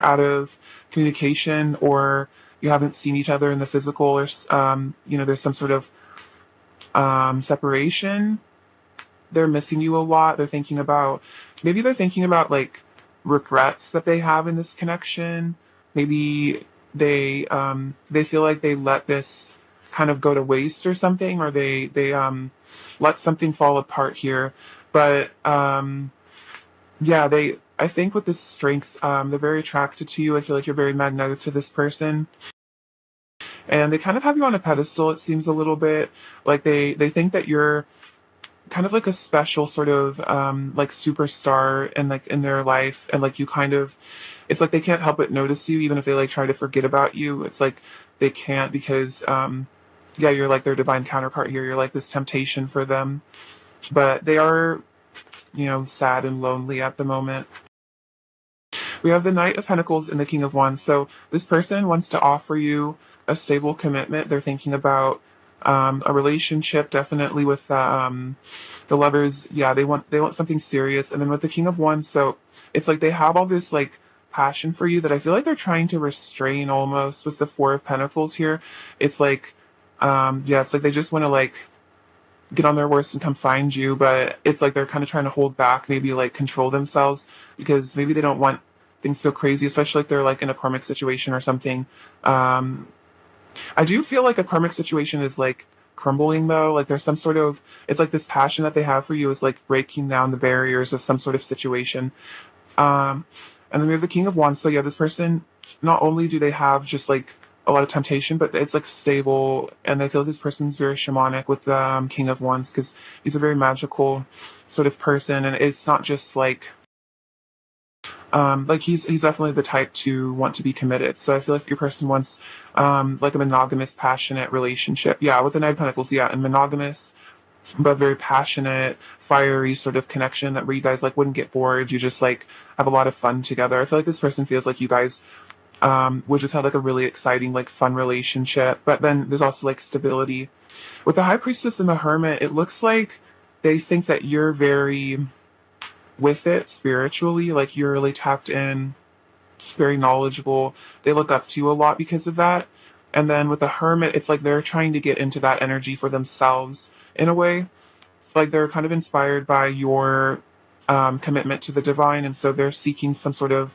out of communication, or you haven't seen each other in the physical, or there's some sort of separation. They're missing you a lot. Maybe they're thinking about like regrets that they have in this connection. Maybe they feel like they let this kind of go to waste or something, or they let something fall apart here. But yeah, I think with this strength, they're very attracted to you. I feel like you're very magnetic to this person, and they kind of have you on a pedestal. It seems a little bit like they think that you're kind of like a special sort of like superstar and like in their life, and like you kind of, it's like they can't help but notice you even if they like try to forget about you. It's like they can't, because yeah, you're like their divine counterpart here. You're like this temptation for them, but they are, sad and lonely at the moment. We have the Knight of Pentacles and the King of Wands. So this person wants to offer you a stable commitment. They're thinking about a relationship, definitely with the Lovers. Yeah, they want something serious. And then with the King of Wands, so it's like they have all this like passion for you that I feel like they're trying to restrain almost with the Four of Pentacles here. It's like yeah, it's like they just want to like get on their horse and come find you, but it's like they're kind of trying to hold back, maybe like control themselves, because maybe they don't want things so crazy, especially if they're like in a karmic situation or something. Um, I do feel like a karmic situation is like crumbling though. Like there's some sort of, it's like this passion that they have for you is like breaking down the barriers of some sort of situation. Um, and then we have the King of Wands. So yeah, this person, not only do they have just like a lot of temptation, but it's like stable, and I feel like this person's very shamanic with the King of Wands, because he's a very magical sort of person, and it's not just like he's definitely the type to want to be committed. So I feel like your person wants like a monogamous, passionate relationship. Yeah, with the Nine of Pentacles, yeah, and monogamous, but very passionate, fiery sort of connection that where you guys like wouldn't get bored. You just like have a lot of fun together. I feel like this person feels like you guys would just have like a really exciting, like fun relationship. But then there's also like stability. With the High Priestess and the Hermit, it looks like they think that you're very with it spiritually, like you're really tapped in, very knowledgeable. They look up to you a lot because of that. And then with the Hermit, it's like they're trying to get into that energy for themselves in a way. Like they're kind of inspired by your commitment to the divine, and so they're seeking some sort of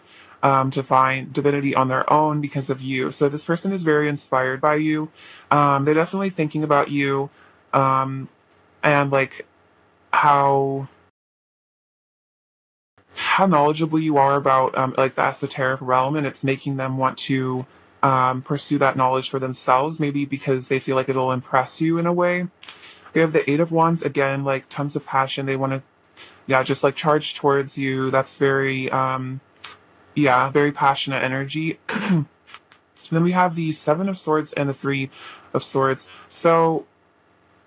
divine divinity on their own because of you. So this person is very inspired by you. They're definitely thinking about you, um, and like how knowledgeable you are about like the esoteric realm, and it's making them want to pursue that knowledge for themselves, maybe because they feel like it'll impress you in a way. We have the Eight of Wands again, like tons of passion. They want to, yeah, just like charge towards you. That's very, yeah, very passionate energy. Then we have the Seven of Swords and the Three of Swords. So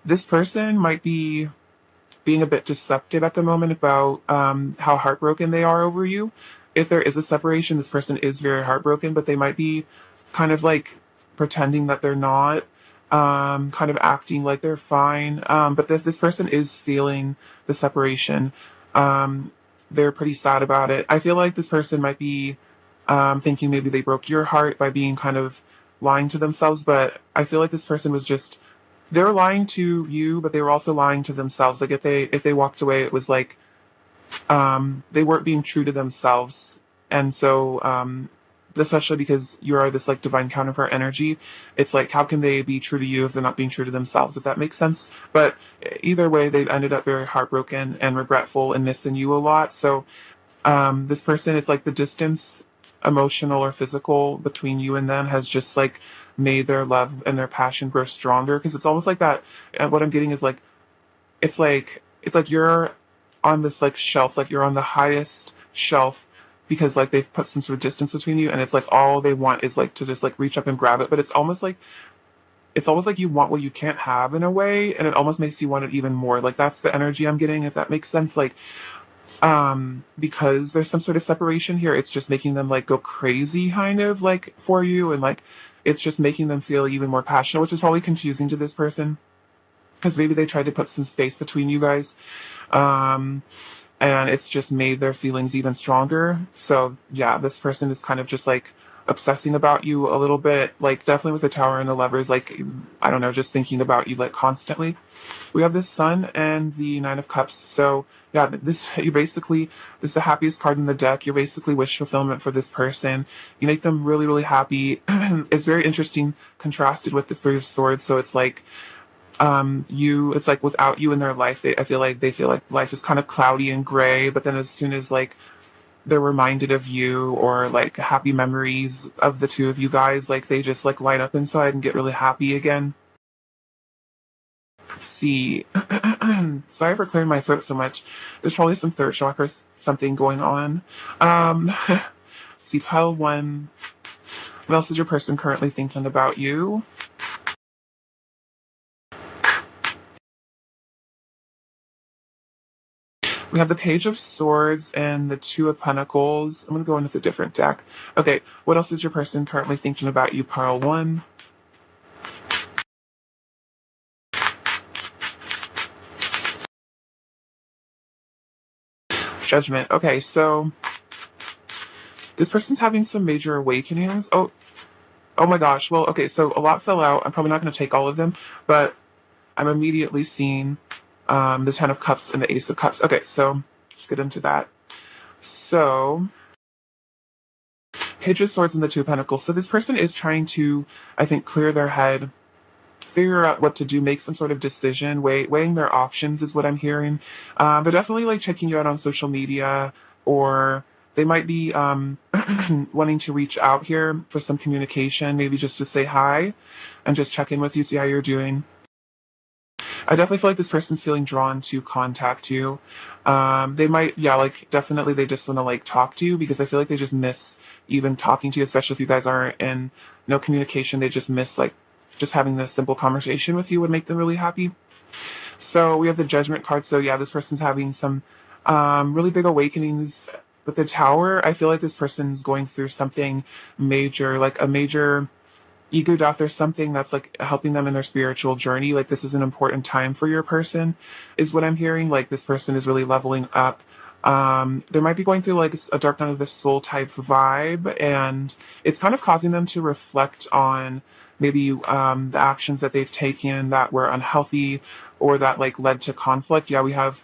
this person might be being a bit deceptive at the moment about how heartbroken they are over you. If there is a separation, this person is very heartbroken, but they might be kind of like pretending that they're not, kind of acting like they're fine. But if this person is feeling the separation, they're pretty sad about it. I feel like this person might be thinking maybe they broke your heart by being kind of lying to themselves, but I feel like this person was just, they were lying to you, but they were also lying to themselves. Like if they walked away, it was like they weren't being true to themselves. And so especially because you are this like divine counterpart energy, it's like how can they be true to you if they're not being true to themselves, if that makes sense. But either way, they've ended up very heartbroken and regretful and missing you a lot. So this person, it's like the distance, emotional or physical, between you and them has just like made their love and their passion grow stronger, because it's almost like that. And what I'm getting is like it's like you're on this like shelf, like you're on the highest shelf, because like they've put some sort of distance between you, and it's like all they want is like to just like reach up and grab it. But it's almost like you want what you can't have in a way, and it almost makes you want it even more. Like that's the energy I'm getting, if that makes sense. Like because there's some sort of separation here, it's just making them like go crazy kind of like for you, and like it's just making them feel even more passionate, which is probably confusing to this person, because maybe they tried to put some space between you guys. um and it's just made their feelings even stronger. So yeah, this person is kind of just like obsessing about you a little bit, like definitely with the Tower and the Lovers, like I don't know, just thinking about you like constantly. We have the Sun and the Nine of Cups. So yeah, this you basically, this is the happiest card in the deck. You're basically wish fulfillment for this person. You make them really, really happy. It's very interesting, contrasted with the Three of Swords. So it's like you, it's like without you in their life, I feel like they feel like life is kind of cloudy and gray. But then as soon as like they're reminded of you or like happy memories of the two of you guys, like they just like light up inside and get really happy again. See, sorry for clearing my throat so much. There's probably some throat shock or something going on. Um, see, pile one. What else is your person currently thinking about you? We have the Page of Swords and the Two of Pentacles. I'm going to go in with a different deck. Okay, what else is your person currently thinking about you? Pile one. Judgment. Okay, so this person's having some major awakenings. Oh my gosh. Well, okay, so a lot fell out. I'm probably not going to take all of them, but I'm immediately seeing the Ten of Cups and the Ace of Cups. Okay, so let's get into that. So, Page of Swords and the Two of Pentacles. So this person is trying to, I think, clear their head, figure out what to do, make some sort of decision, weighing their options is what I'm hearing. They're definitely like checking you out on social media, or they might be wanting to reach out here for some communication, maybe just to say hi and just check in with you, see how you're doing. I definitely feel like this person's feeling drawn to contact you. They might, yeah, like definitely they just want to like talk to you because I feel like they just miss even talking to you, especially if you guys aren't in no communication. They just miss like just having this simple conversation with you would make them really happy. So we have the Judgment card. So yeah, this person's having some really big awakenings with the Tower. I feel like this person's going through something major, like a major ego death. There's something that's like helping them in their spiritual journey. Like this is an important time for your person, is what I'm hearing. Like this person is really leveling up. They might be going through like a dark night of the soul type vibe, and it's kind of causing them to reflect on maybe the actions that they've taken that were unhealthy or that like led to conflict. Yeah, we have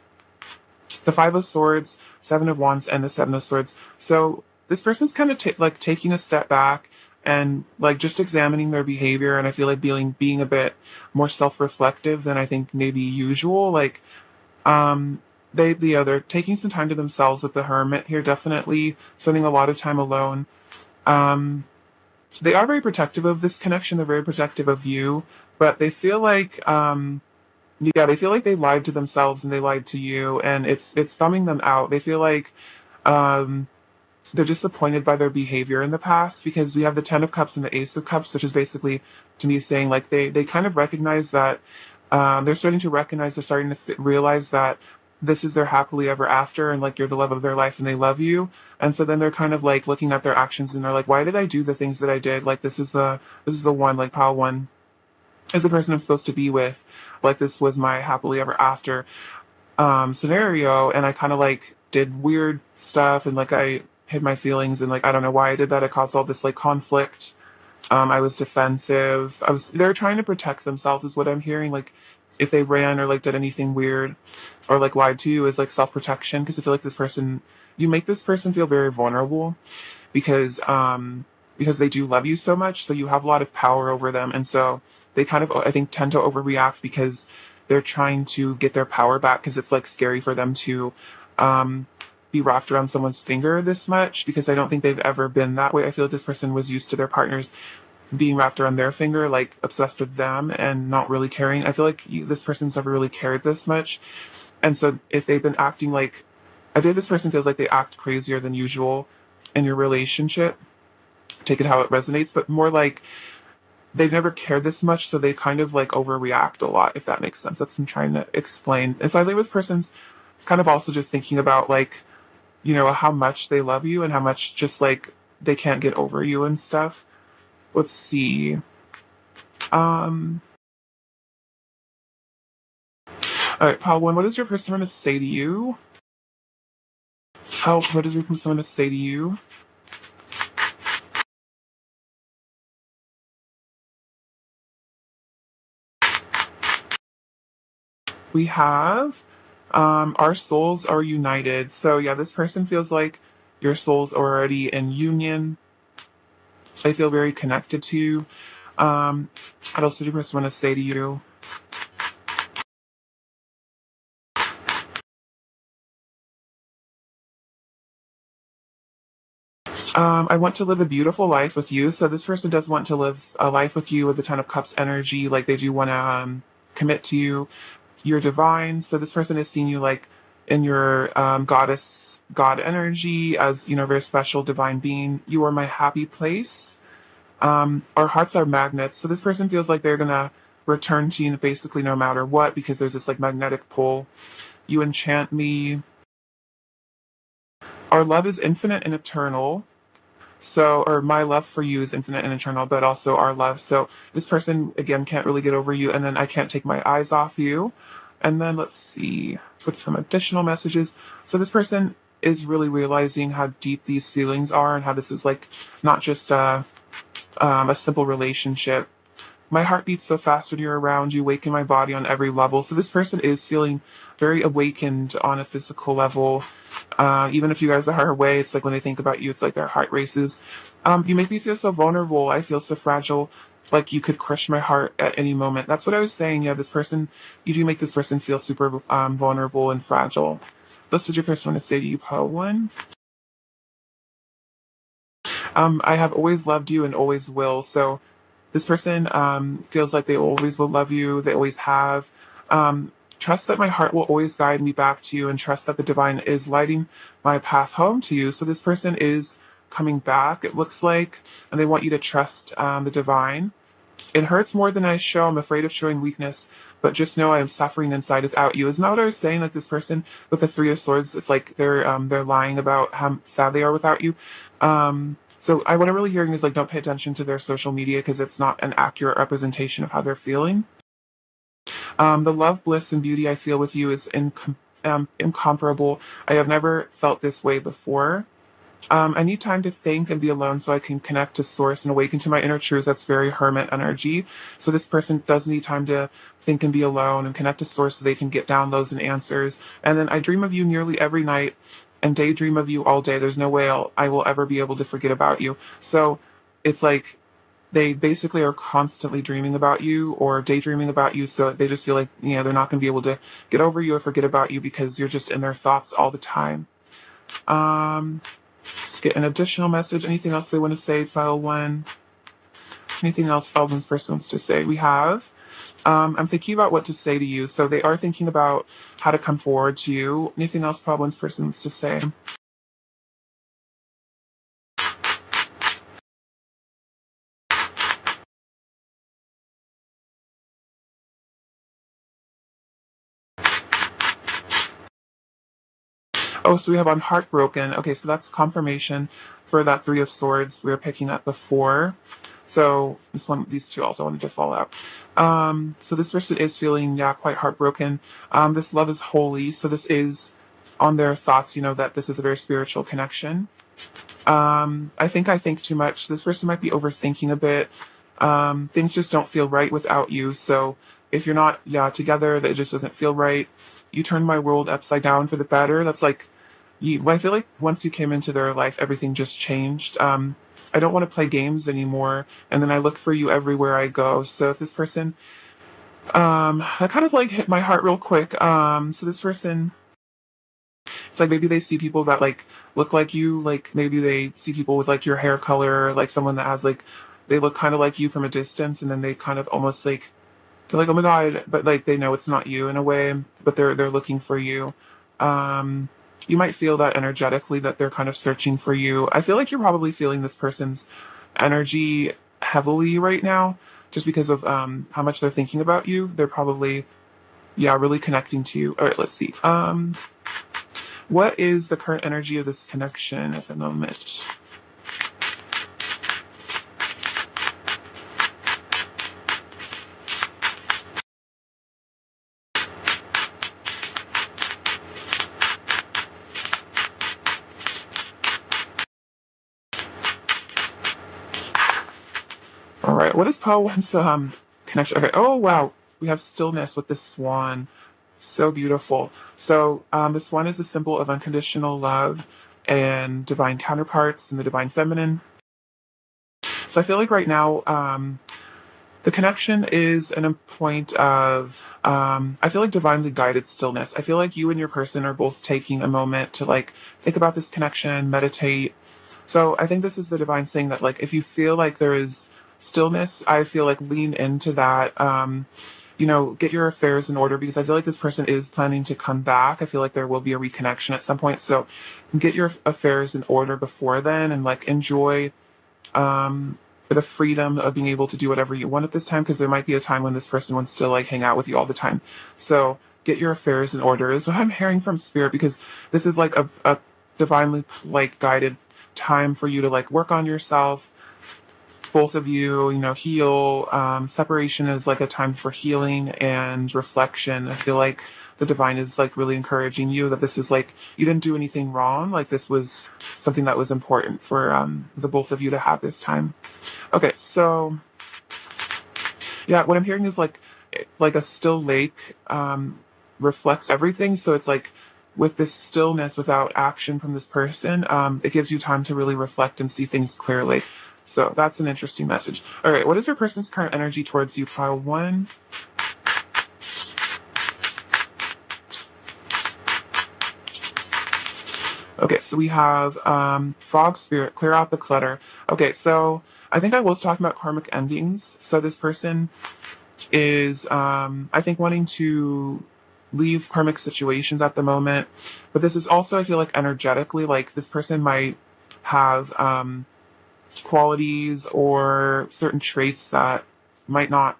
the Five of Swords, Seven of Wands, and the Seven of Swords. So this person's kind of like taking a step back and like just examining their behavior, and I feel like being a bit more self-reflective than I think maybe usual. Like they're taking some time to themselves with the Hermit here, definitely spending a lot of time alone. Um, they are very protective of this connection. They're very protective of you, but they feel like yeah, they feel like they lied to themselves and they lied to you, and it's bumming them out. They feel like um they're disappointed by their behavior in the past because we have the Ten of Cups and the Ace of Cups, which is basically to me saying like they kind of recognize that they're starting to recognize, they're starting to realize that this is their happily ever after, and like you're the love of their life and they love you. And so then they're kind of like looking at their actions and they're like, why did I do the things that I did? Like this is the one, like pile one is the person I'm supposed to be with. Like this was my happily ever after scenario, and I kind of like did weird stuff and like I hid my feelings and like I don't know why I did that. It caused all this like conflict. I was defensive. They're trying to protect themselves is what I'm hearing. Like if they ran or like did anything weird or like lied to you is like self-protection, because I feel like this person, you make this person feel very vulnerable because they do love you so much, so you have a lot of power over them, and so they kind of, I think, tend to overreact because they're trying to get their power back, because it's like scary for them to um be wrapped around someone's finger this much, because I don't think they've ever been that way. I feel like this person was used to their partners being wrapped around their finger, like obsessed with them and not really caring. I feel like this person's never really cared this much, and so if they've been acting like, I think this person feels like they act crazier than usual in your relationship. Take it how it resonates, but more like they've never cared this much, so they kind of like overreact a lot, if that makes sense. That's what I'm trying to explain. And so I think this person's kind of also just thinking about like, how much they love you and how much just like they can't get over you and stuff. Let's see. Um, all right, Paul, one, what is your person going to say to you? Oh, what does someone to say to you? We have our souls are united. So yeah, this person feels like your souls are already in union. They feel very connected to you. What else did your person want to say to you? I want to live a beautiful life with you. So this person does want to live a life with you with the Ten of Cups energy. Like they do want to commit to you. You're divine. So this person is seeing you like in your goddess, God energy as, you know, very special divine being. You are my happy place. Our hearts are magnets. So this person feels like they're going to return to you basically no matter what because there's this like magnetic pull. You enchant me. Our love is infinite and eternal. So, or my love for you is infinite and eternal, but also our love. So this person again can't really get over you, and then I can't take my eyes off you. And then let's see, let's put some additional messages. So this person is really realizing how deep these feelings are and how this is like not just a simple relationship. My heart beats so fast when you're around. You awaken my body on every level. So this person is feeling very awakened on a physical level. Even if you guys are away, it's like when they think about you, it's like their heart races. You make me feel so vulnerable. I feel so fragile. Like you could crush my heart at any moment. That's what I was saying. Yeah, this person, you do make this person feel super vulnerable and fragile. This is your person want to say to you, Poe. I have always loved you and always will. So this person feels like they always will love you. They always have. Trust that my heart will always guide me back to you and trust that the divine is lighting my path home to you. So this person is coming back, it looks like, and they want you to trust the divine. It hurts more than I show. I'm afraid of showing weakness, but just know I am suffering inside without you. Isn't that what I was saying? Like this person with the Three of Swords, it's like they're lying about how sad they are without you. So I what I'm really hearing is like don't pay attention to their social media because it's not an accurate representation of how they're feeling. The love, bliss, and beauty I feel with you is incomparable. I have never felt this way before. I need time to think and be alone so I can connect to source and awaken to my inner truth. That's very hermit energy. So this person does need time to think and be alone and connect to source so they can get downloads and answers. And then I dream of you nearly every night and daydream of you all day. There's no way I will ever be able to forget about you. So it's like they basically are constantly dreaming about you or daydreaming about you. So they just feel like, you know, they're not going to be able to get over you or forget about you because you're just in their thoughts all the time. Um, Let's get an additional message. Anything else they want to say, file one? Anything else file one's person wants to say? We have. I'm thinking about what to say to you. So they are thinking about how to come forward to you. Anything else file one's person wants to say? Oh, so we have on heartbroken. Okay, so that's confirmation for that Three of Swords we were picking up before. So this one, these two also wanted to fall out. So this person is feeling, yeah, quite heartbroken. This love is holy. So this is on their thoughts, you know, that this is a very spiritual connection. I think too much. This person might be overthinking a bit. Things just don't feel right without you. So if you're not, yeah, together, that it just doesn't feel right. You turn my world upside down for the better. That's like, I feel like once you came into their life, everything just changed. I don't want to play games anymore. And then I look for you everywhere I go. So if this person, I kind of like hit my heart real quick. So this person, it's like maybe they see people that like look like you, like maybe they see people with like your hair color, like someone that has like they look kind of like you from a distance, and then they kind of almost like they're like, oh my god, but like they know it's not you in a way, but they're looking for you. Um, you might feel that energetically that they're kind of searching for you. I feel like you're probably feeling this person's energy heavily right now, just because of how much they're thinking about you. They're probably yeah really connecting to you. All right, let's see. What is the current energy of this connection at the moment? right, what is Pile 1's connection? Okay, oh wow, we have stillness with the swan. So beautiful. So the swan is a symbol of unconditional love and divine counterparts and the divine feminine. So I feel like right now, the connection is in a point of, I feel like divinely guided stillness. I feel like you and your person are both taking a moment to like think about this connection, meditate. So I think this is the divine saying that like if you feel like there is stillness, I feel like lean into that. Get your affairs in order because I feel like this person is planning to come back. I feel like there will be a reconnection at some point. So get your affairs in order before then and like enjoy the freedom of being able to do whatever you want at this time because there might be a time when this person wants to like hang out with you all the time. So get your affairs in order is what I'm hearing from spirit because this is like a divinely like guided time for you to like work on yourself, both of you, heal. Separation is like a time for healing and reflection. I feel like the divine is like really encouraging you that this is like you didn't do anything wrong. Like this was something that was important for the both of you to have this time. Okay, so yeah, what I'm hearing is like a still lake reflects everything. So it's like with this stillness without action from this person, it gives you time to really reflect and see things clearly. So that's an interesting message. All right, what is your person's current energy towards you? Pile 1. Okay, so we have fog spirit, clear out the clutter. Okay, so I think I was talking about karmic endings. So this person is, I think, wanting to leave karmic situations at the moment. But this is also, I feel like, energetically, like this person might have qualities or certain traits that might not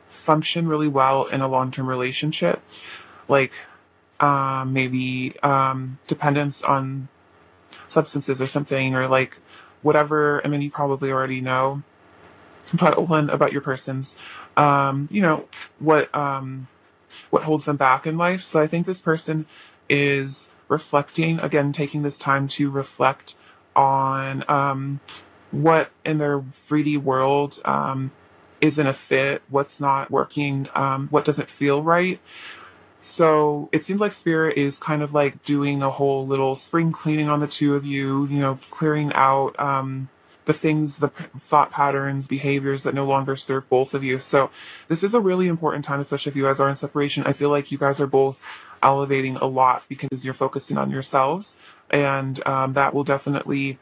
function really well in a long-term relationship. Like maybe dependence on substances or something, or like whatever. I mean, you probably already know about your person's, what holds them back in life. So I think this person is reflecting again, taking this time to reflect on what in their 3D world isn't a fit, what's not working, what doesn't feel right. So it seems like Spirit is kind of like doing a whole little spring cleaning on the two of you, clearing out the things, thought patterns, behaviors that no longer serve both of you. So this is a really important time, especially if you guys are in separation. I feel like you guys are both elevating a lot because you're focusing on yourselves. And that will definitely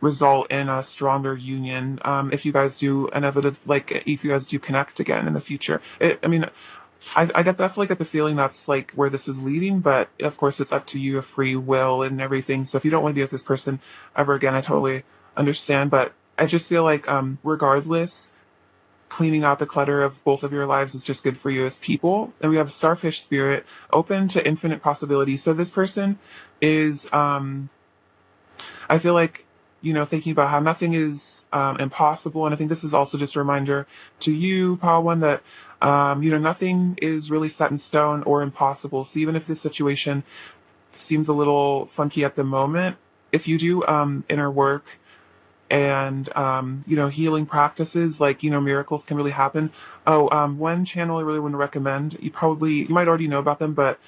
result in a stronger union if you guys do inevitably, like if you guys do connect again in the future. I definitely get the feeling that's like where this is leading, but of course it's up to you, a free will and everything. So if you don't want to be with this person ever again, I totally understand. But I just feel like regardless, cleaning out the clutter of both of your lives is just good for you as people. And we have starfish spirit, open to infinite possibilities. So this person is I feel like, thinking about how nothing is impossible. And I think this is also just a reminder to you, Power One, that, nothing is really set in stone or impossible. So even if this situation seems a little funky at the moment, if you do inner work and, healing practices, like, miracles can really happen. Oh, one channel I really want to recommend, you might already know about them, but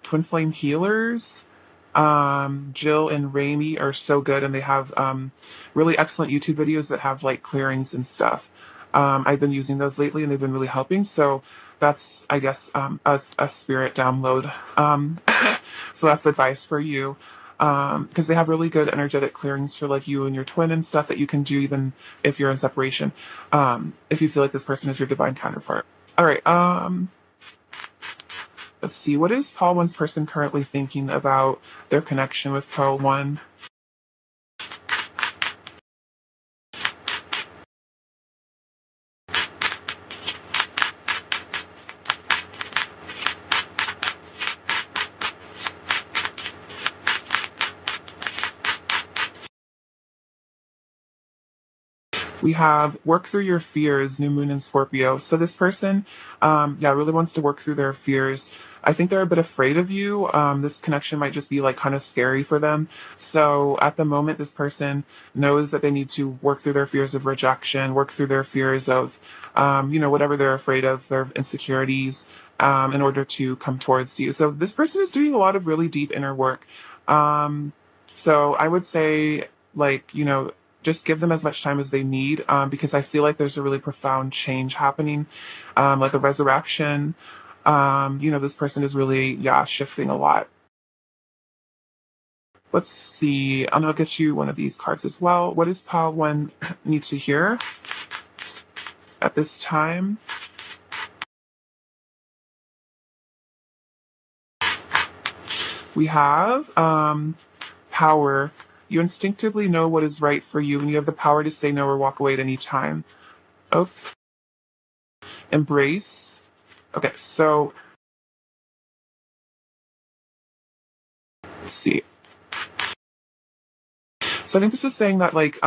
Twin Flame Healers, Jill and Raimi are so good, and they have really excellent YouTube videos that have like clearings and stuff. I've been using those lately, and they've been really helping. So that's, I guess, a spirit download. So that's advice for you, because they have really good energetic clearings for like you and your twin and stuff that you can do even if you're in separation. If you feel like this person is your divine counterpart. All right. Let's see, what is Paul 1's person currently thinking about their connection with Paul 1? We have work through your fears, new moon in Scorpio. So this person, yeah, really wants to work through their fears. I think they're a bit afraid of you. This connection might just be like kind of scary for them. So at the moment, this person knows that they need to work through their fears of rejection, work through their fears of, whatever they're afraid of, their insecurities, in order to come towards you. So this person is doing a lot of really deep inner work. So I would say, like, just give them as much time as they need, because I feel like there's a really profound change happening, like a resurrection. This person is really, yeah, shifting a lot. Let's see. I'm gonna get you one of these cards as well. What does Pile One need to hear at this time? We have power. You instinctively know what is right for you, and you have the power to say no or walk away at any time. Oh, embrace. Okay, so let's see. So I think this is saying that, like,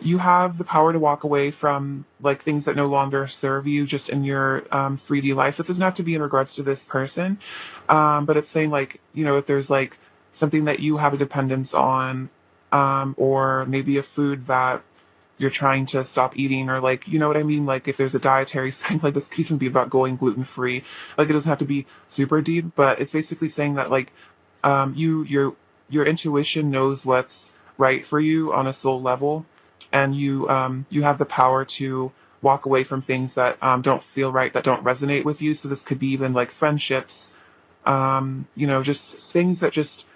you have the power to walk away from like things that no longer serve you just in your 3D life. It doesn't have to be in regards to this person, but it's saying, like, if there's like something that you have a dependence on, or maybe a food that you're trying to stop eating, or, like, you know what I mean, like if there's a dietary thing, like this could even be about going gluten free. Like, it doesn't have to be super deep, but it's basically saying that, like, your intuition knows what's right for you on a soul level, and you have the power to walk away from things that don't feel right, that don't resonate with you. So this could be even like friendships, just things that just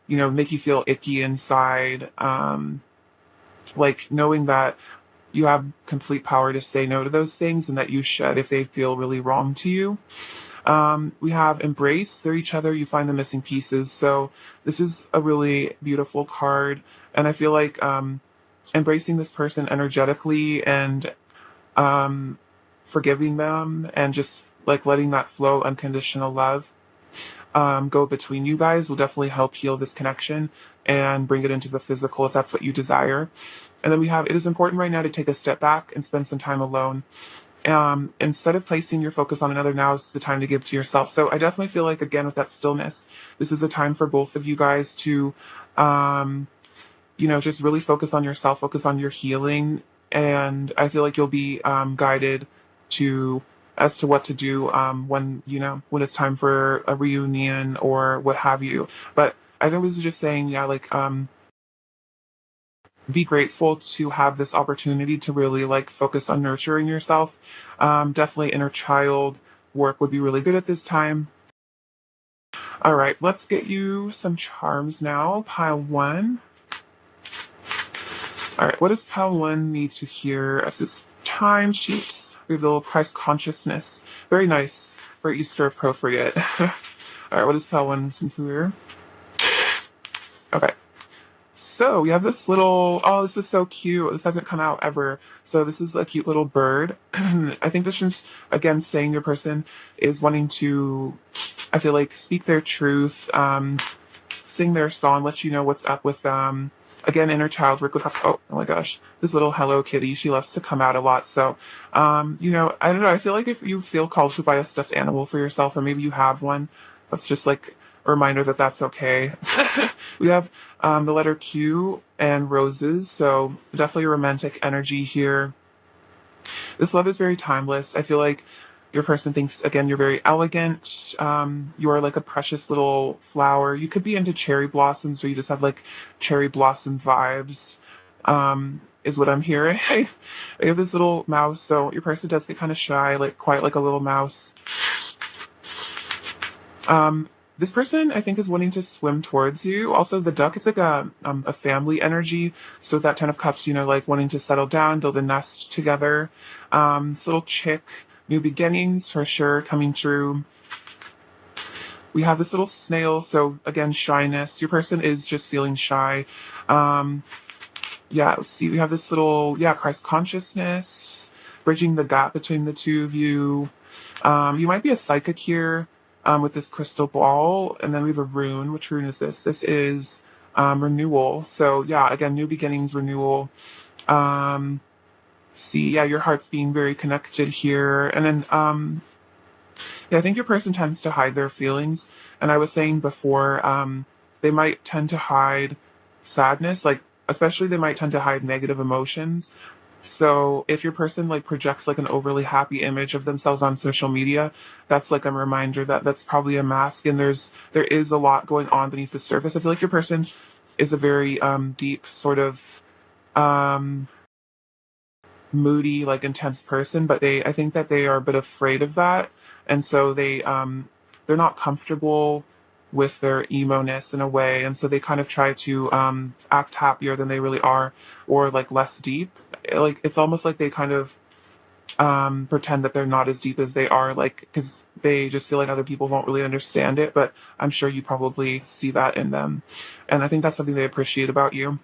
make you feel icky inside. Like, knowing that you have complete power to say no to those things, and that you should if they feel really wrong to you. We have embrace. Through each other, you find the missing pieces. So this is a really beautiful card, and I feel like embracing this person energetically, and forgiving them, and just like letting that flow, unconditional love, go between you guys will definitely help heal this connection and bring it into the physical if that's what you desire. And then we have, it is important right now to take a step back and spend some time alone. Instead of placing your focus on another, now is the time to give to yourself. So I definitely feel like, again, with that stillness, this is a time for both of you guys to, just really focus on yourself, focus on your healing. And I feel like you'll be guided to as to what to do, when it's time for a reunion or what have you. But I think this is just saying, yeah, like, be grateful to have this opportunity to really like focus on nurturing yourself. Definitely inner child work would be really good at this time. All right, let's get you some charms now. Pile one. All right, what does pile one need to hear as this time sheets reveal Christ consciousness? Very nice for Easter appropriate. All right, what does pile one need to hear? Okay. So we have this little, oh, this is so cute. This hasn't come out ever. So this is a cute little bird. I think this is, again, saying your person is wanting to, I feel like, speak their truth, sing their song, let you know what's up with them. Again, inner child work with, oh my gosh, this little Hello Kitty, she loves to come out a lot. So, I don't know. I feel like if you feel called to buy a stuffed animal for yourself, or maybe you have one, that's just like a reminder that that's okay. We have the letter Q and roses, so definitely a romantic energy here. This love is very timeless. I feel like your person thinks, again, you're very elegant. You are like a precious little flower. You could be into cherry blossoms, or you just have like cherry blossom vibes, is what I'm hearing. I have this little mouse, so your person does get kind of shy, like quite like a little mouse. This person, I think, is wanting to swim towards you. Also, the duck, it's like a family energy. So that Ten of Cups, like wanting to settle down, build a nest together. This little chick, new beginnings for sure coming true. We have this little snail. So again, shyness. Your person is just feeling shy. Yeah, let's see. We have this little, Christ consciousness, bridging the gap between the two of you. You might be a psychic here, with this crystal ball. And then we have a rune. Which rune is this? This is renewal. So yeah, again, new beginnings, renewal. Um, see, yeah, your heart's being very connected here. And then, yeah, I think your person tends to hide their feelings. And I was saying before, they might tend to hide sadness, like, especially they might tend to hide negative emotions. So if your person like projects like an overly happy image of themselves on social media, that's like a reminder that that's probably a mask, and there is a lot going on beneath the surface. I feel like your person is a very deep sort of um moody, like intense person, but I think that they are a bit afraid of that. And so they're not comfortable with their emo-ness in a way. And so they kind of try to act happier than they really are, or like less deep. Like it's almost like they kind of pretend that they're not as deep as they are, like because they just feel like other people won't really understand it. But I'm sure you probably see that in them. And I think that's something they appreciate about you.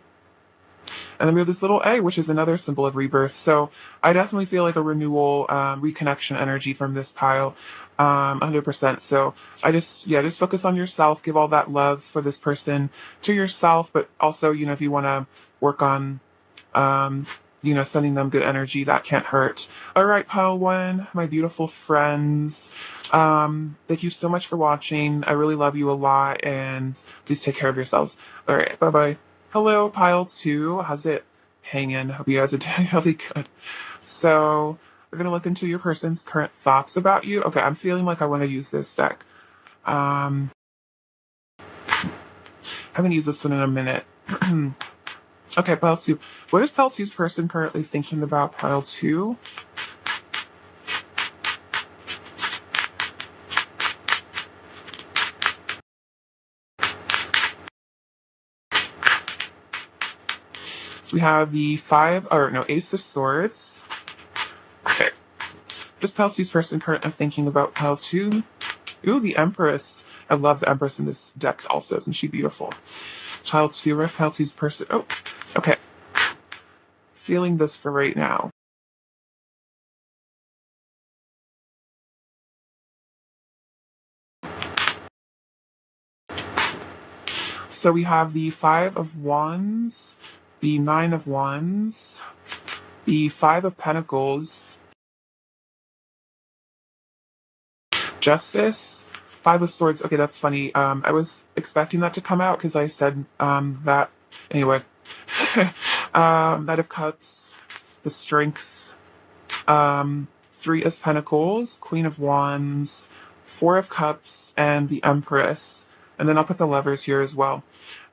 And then we have this little A, which is another symbol of rebirth. So I definitely feel like a renewal, reconnection energy from this pile, 100%. So yeah, just focus on yourself. Give all that love for this person to yourself, but also, if you want to work on, um, sending them good energy, that can't hurt. All right, pile one, my beautiful friends. Thank you so much for watching. I really love you a lot, and please take care of yourselves. All right, bye bye. Hello, pile two. How's it hanging? Hope you guys are doing really good. So, we're going to look into your person's current thoughts about you. Okay, I'm feeling like I want to use this deck. I haven't used this one in a minute. Okay, pile two. What is pile two's person currently thinking about pile two? We have the Ace of Swords. Okay. Does pile two's person currently thinking about pile two? Ooh, the Empress. I love the Empress in this deck also. Isn't she beautiful? Pile two's person. Oh, okay. Feeling this for right now. So we have the Five of Wands, the Nine of Wands, the Five of Pentacles, Justice, Five of Swords. Okay, that's funny. I was expecting that to come out because I said that. Anyway, Knight of Cups, the Strength, Three of Pentacles, Queen of Wands, Four of Cups, and the Empress. And then I'll put the Lovers here as well.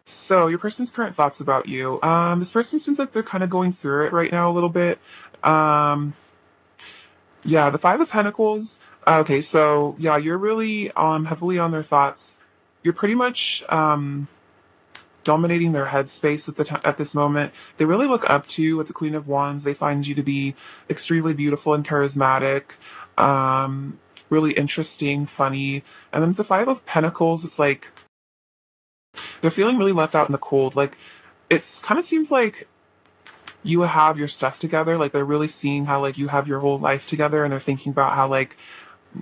So your person's current thoughts about you. This person seems like they're kind of going through it right now a little bit. Yeah, the Five of Pentacles. Okay, so yeah, you're really heavily on their thoughts. You're pretty much dominating their headspace at this moment. They really look up to you with the Queen of Wands. They find you to be extremely beautiful and charismatic, really interesting, funny. And then with the Five of Pentacles, it's like they're feeling really left out in the cold. Like it's kind of seems like you have your stuff together. Like they're really seeing how like you have your whole life together, and they're thinking about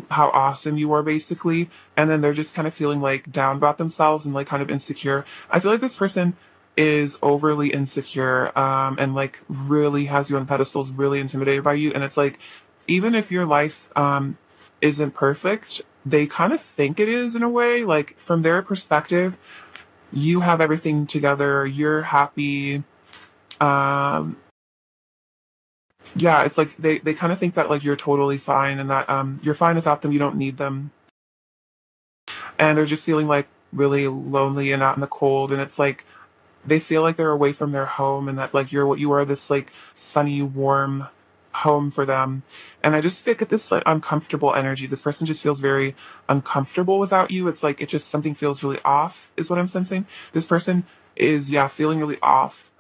how awesome you are basically. And then they're just kind of feeling like down about themselves and like kind of insecure. I feel like this person is overly insecure, and like really has you on pedestals, really intimidated by you. And it's like, even if your life isn't perfect, they kind of think it is in a way. Like from their perspective, you have everything together, you're happy. Um, yeah, it's like they kind of think that like you're totally fine, and that you're fine without them, you don't need them. And they're just feeling like really lonely and out in the cold, and it's like they feel like they're away from their home, and that like you are this like sunny, warm home for them. And I just get this like uncomfortable energy. This person just feels very uncomfortable without you. It's like it just something feels really off, is what I'm sensing. This person is, yeah, feeling really off.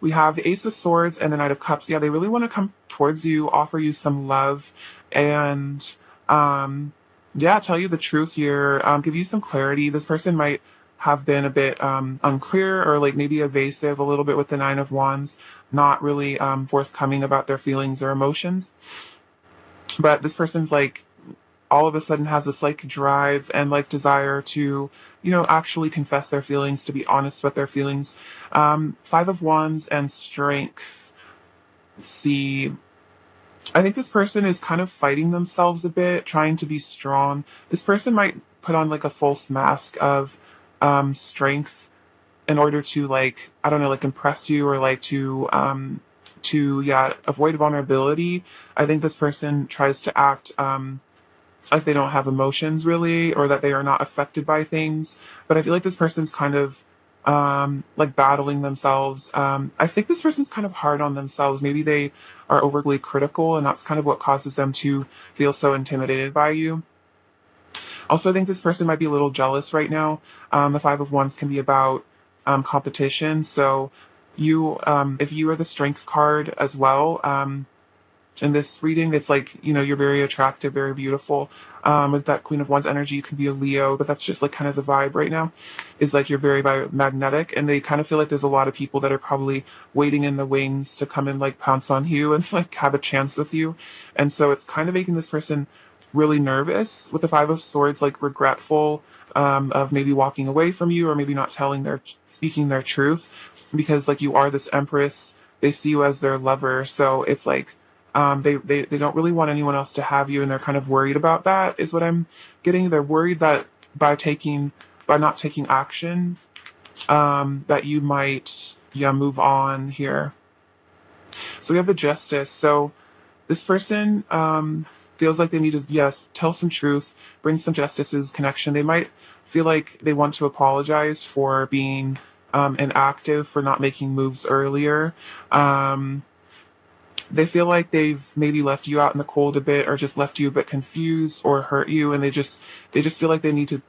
We have the Ace of Swords and the Knight of Cups. Yeah, they really want to come towards you, offer you some love, and yeah, tell you the truth here, give you some clarity. This person might have been a bit unclear, or like maybe evasive a little bit with the Nine of Wands, not really forthcoming about their feelings or emotions. But this person's like all of a sudden has this like drive and like desire to, actually confess their feelings, to be honest with their feelings. Five of Wands and Strength. Let's see. I think this person is kind of fighting themselves a bit, trying to be strong. This person might put on like a false mask of strength in order to, like, I don't know, like impress you, or like to yeah, avoid vulnerability. I think this person tries to act like they don't have emotions really, or that they are not affected by things. But I feel like this person's kind of like battling themselves. I think this person's kind of hard on themselves. Maybe they are overly critical, and that's kind of what causes them to feel so intimidated by you. Also, I think this person might be a little jealous right now. The Five of Wands can be about competition. So if you are the Strength card as well, in this reading, it's like, you're very attractive, very beautiful. With that Queen of Wands energy, you could be a Leo, but that's just like kind of the vibe right now. Is like you're very magnetic, and they kind of feel like there's a lot of people that are probably waiting in the wings to come and like pounce on you and like have a chance with you. And so it's kind of making this person really nervous. With the Five of Swords, like regretful of maybe walking away from you, or maybe not speaking their truth, because like you are this Empress. They see you as their lover, so it's like they don't really want anyone else to have you, and they're kind of worried about that, is what I'm getting. They're worried that by not taking action, that you might, move on here. So we have the Justice. So this person feels like they need to, yes, tell some truth, bring some justice's connection. They might feel like they want to apologize for being inactive, for not making moves earlier. They feel like they've maybe left you out in the cold a bit, or just left you a bit confused, or hurt you, and they just feel like they need to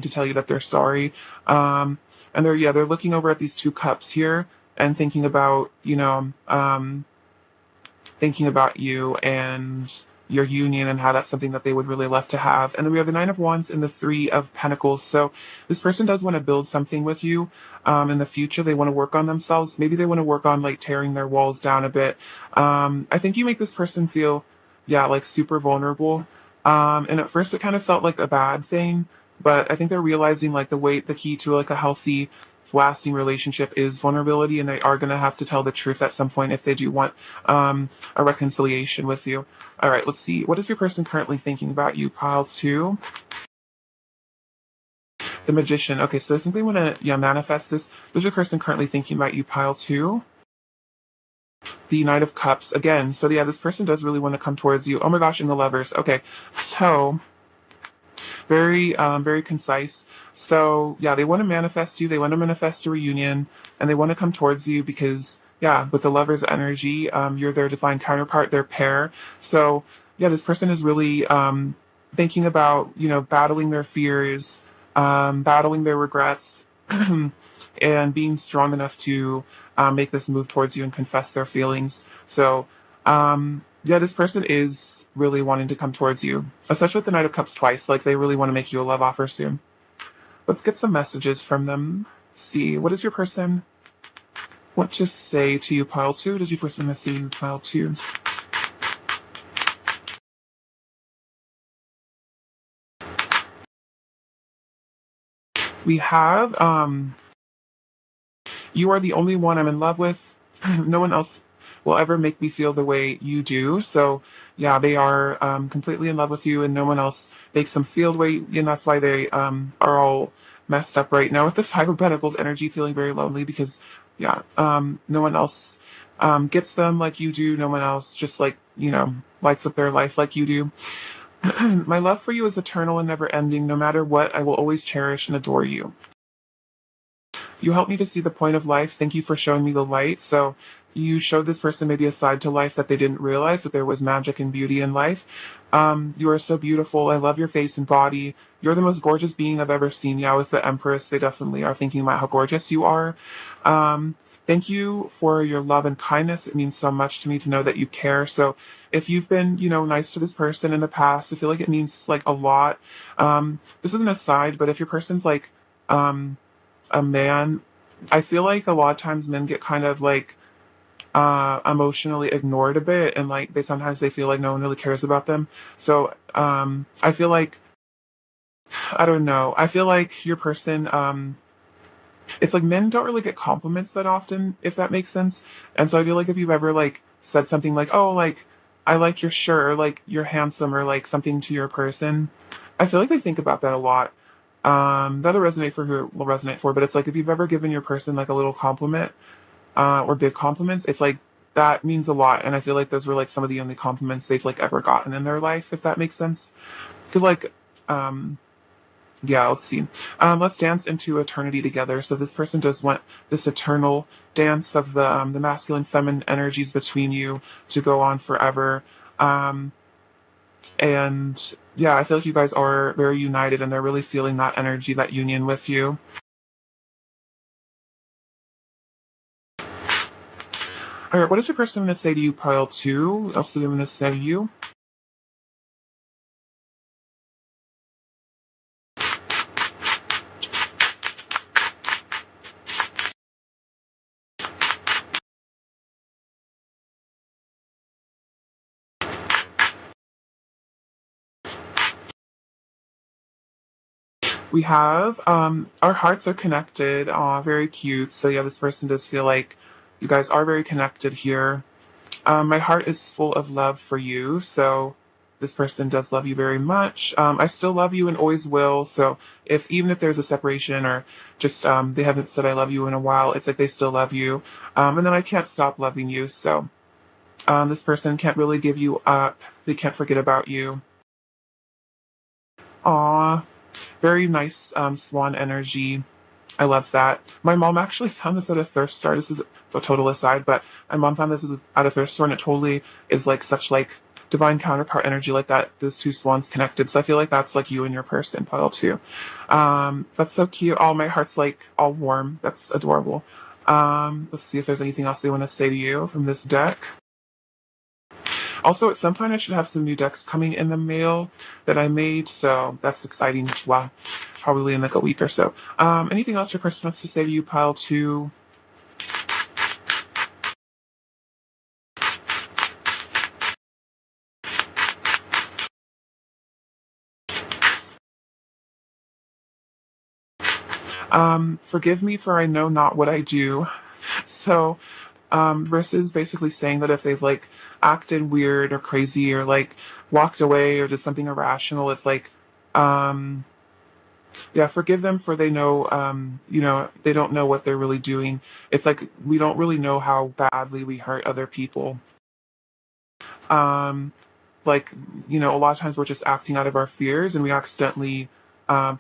tell you that they're sorry. And they're looking over at these two cups here and thinking about you and your union, and how that's something that they would really love to have. And then we have the Nine of Wands and the Three of Pentacles. So this person does want to build something with you in the future. They want to work on themselves. Maybe they want to work on like tearing their walls down a bit. I think you make this person feel, yeah, like super vulnerable. And at first it kind of felt like a bad thing, but I think they're realizing like the key to like a healthy, lasting relationship is vulnerability, and they are going to have to tell the truth at some point if they do want a reconciliation with you. All right, let's see. What is your person currently thinking about you? Pile 2. The Magician. Okay, so I think they want to manifest this. What is your person currently thinking about you? Pile 2. The Knight of Cups again. So yeah, this person does really want to come towards you. Oh my gosh, and the Lovers. Okay, so very concise. So yeah, they want to manifest you. They want to manifest a reunion, and they want to come towards you because, yeah, with the Lover's energy, you're their divine counterpart, their pair. So yeah, this person is really thinking about, battling their fears, battling their regrets, and being strong enough to make this move towards you and confess their feelings. So yeah, this person is really wanting to come towards you, especially with the Knight of Cups twice. Like, they really want to make you a love offer soon. Let's get some messages from them. See, what does your person want to say to you, Pile 2? Does your person want to see you, Pile 2? We have, you are the only one I'm in love with. No one else will ever make me feel the way you do. So yeah, they are completely in love with you, and no one else makes them feel the way, and that's why they are all messed up right now with the Five of Pentacles energy, feeling very lonely because, yeah, no one else gets them like you do. No one else just like, lights up their life like you do. My love for you is eternal and never ending. No matter what, I will always cherish and adore you. You helped me to see the point of life. Thank you for showing me the light. So you showed this person maybe a side to life that they didn't realize, that there was magic and beauty in life. You are so beautiful. I love your face and body. You're the most gorgeous being I've ever seen. Yeah, with the Empress, they definitely are thinking about how gorgeous you are. Thank you for your love and kindness. It means so much to me to know that you care. So if you've been, nice to this person in the past, I feel like it means like a lot. This isn't a side, but if your person's like, a man, I feel like a lot of times men get kind of like emotionally ignored a bit, and like they feel like no one really cares about them. So I feel like, I don't know. I feel like your person, it's like men don't really get compliments that often, if that makes sense. And so I feel like if you've ever like said something like, "Oh, like I like your shirt," or like "you're handsome," or like something to your person, I feel like they think about that a lot. That'll resonate for who it will resonate for, but it's like if you've ever given your person like a little compliment, or big compliments, it's like that means a lot. And I feel like those were like some of the only compliments they've like ever gotten in their life, if that makes sense. Cause like, um, yeah, let's see. Let's dance into eternity together. So this person does want this eternal dance of the masculine, feminine energies between you to go on forever. Um, and yeah, I feel like you guys are very united, and they're really feeling that energy, that union with you. All right, what is your person going to say to you, pile two? Also, going to say to you. We have our hearts are connected. Aw, very cute. So yeah, this person does feel like you guys are very connected here. My heart is full of love for you. So this person does love you very much. I still love you and always will. So if even if there's a separation, or just they haven't said I love you in a while, it's like they still love you. And then I can't stop loving you. So this person can't really give you up. They can't forget about you. Aw, very nice swan energy. I love that. My mom actually found this at a thrift store. This is a total aside, but my mom found this at a thrift store, and it totally is like such like divine counterpart energy, like that. Those two swans connected. So I feel like that's like you and your person, pile too. That's so cute. Oh, my heart's like all warm. That's adorable. Let's see if there's anything else they want to say to you from this deck. Also, at some point, I should have some new decks coming in the mail that I made, so that's exciting. Well, probably in like a week or so. Anything else your person wants to say to you, pile two? Forgive me for I know not what I do. So, versus basically saying that if they've like acted weird or crazy, or like walked away or did something irrational, it's like, um, yeah, forgive them for they know, they don't know what they're really doing. It's like we don't really know how badly we hurt other people. Um, like, a lot of times we're just acting out of our fears, and we accidentally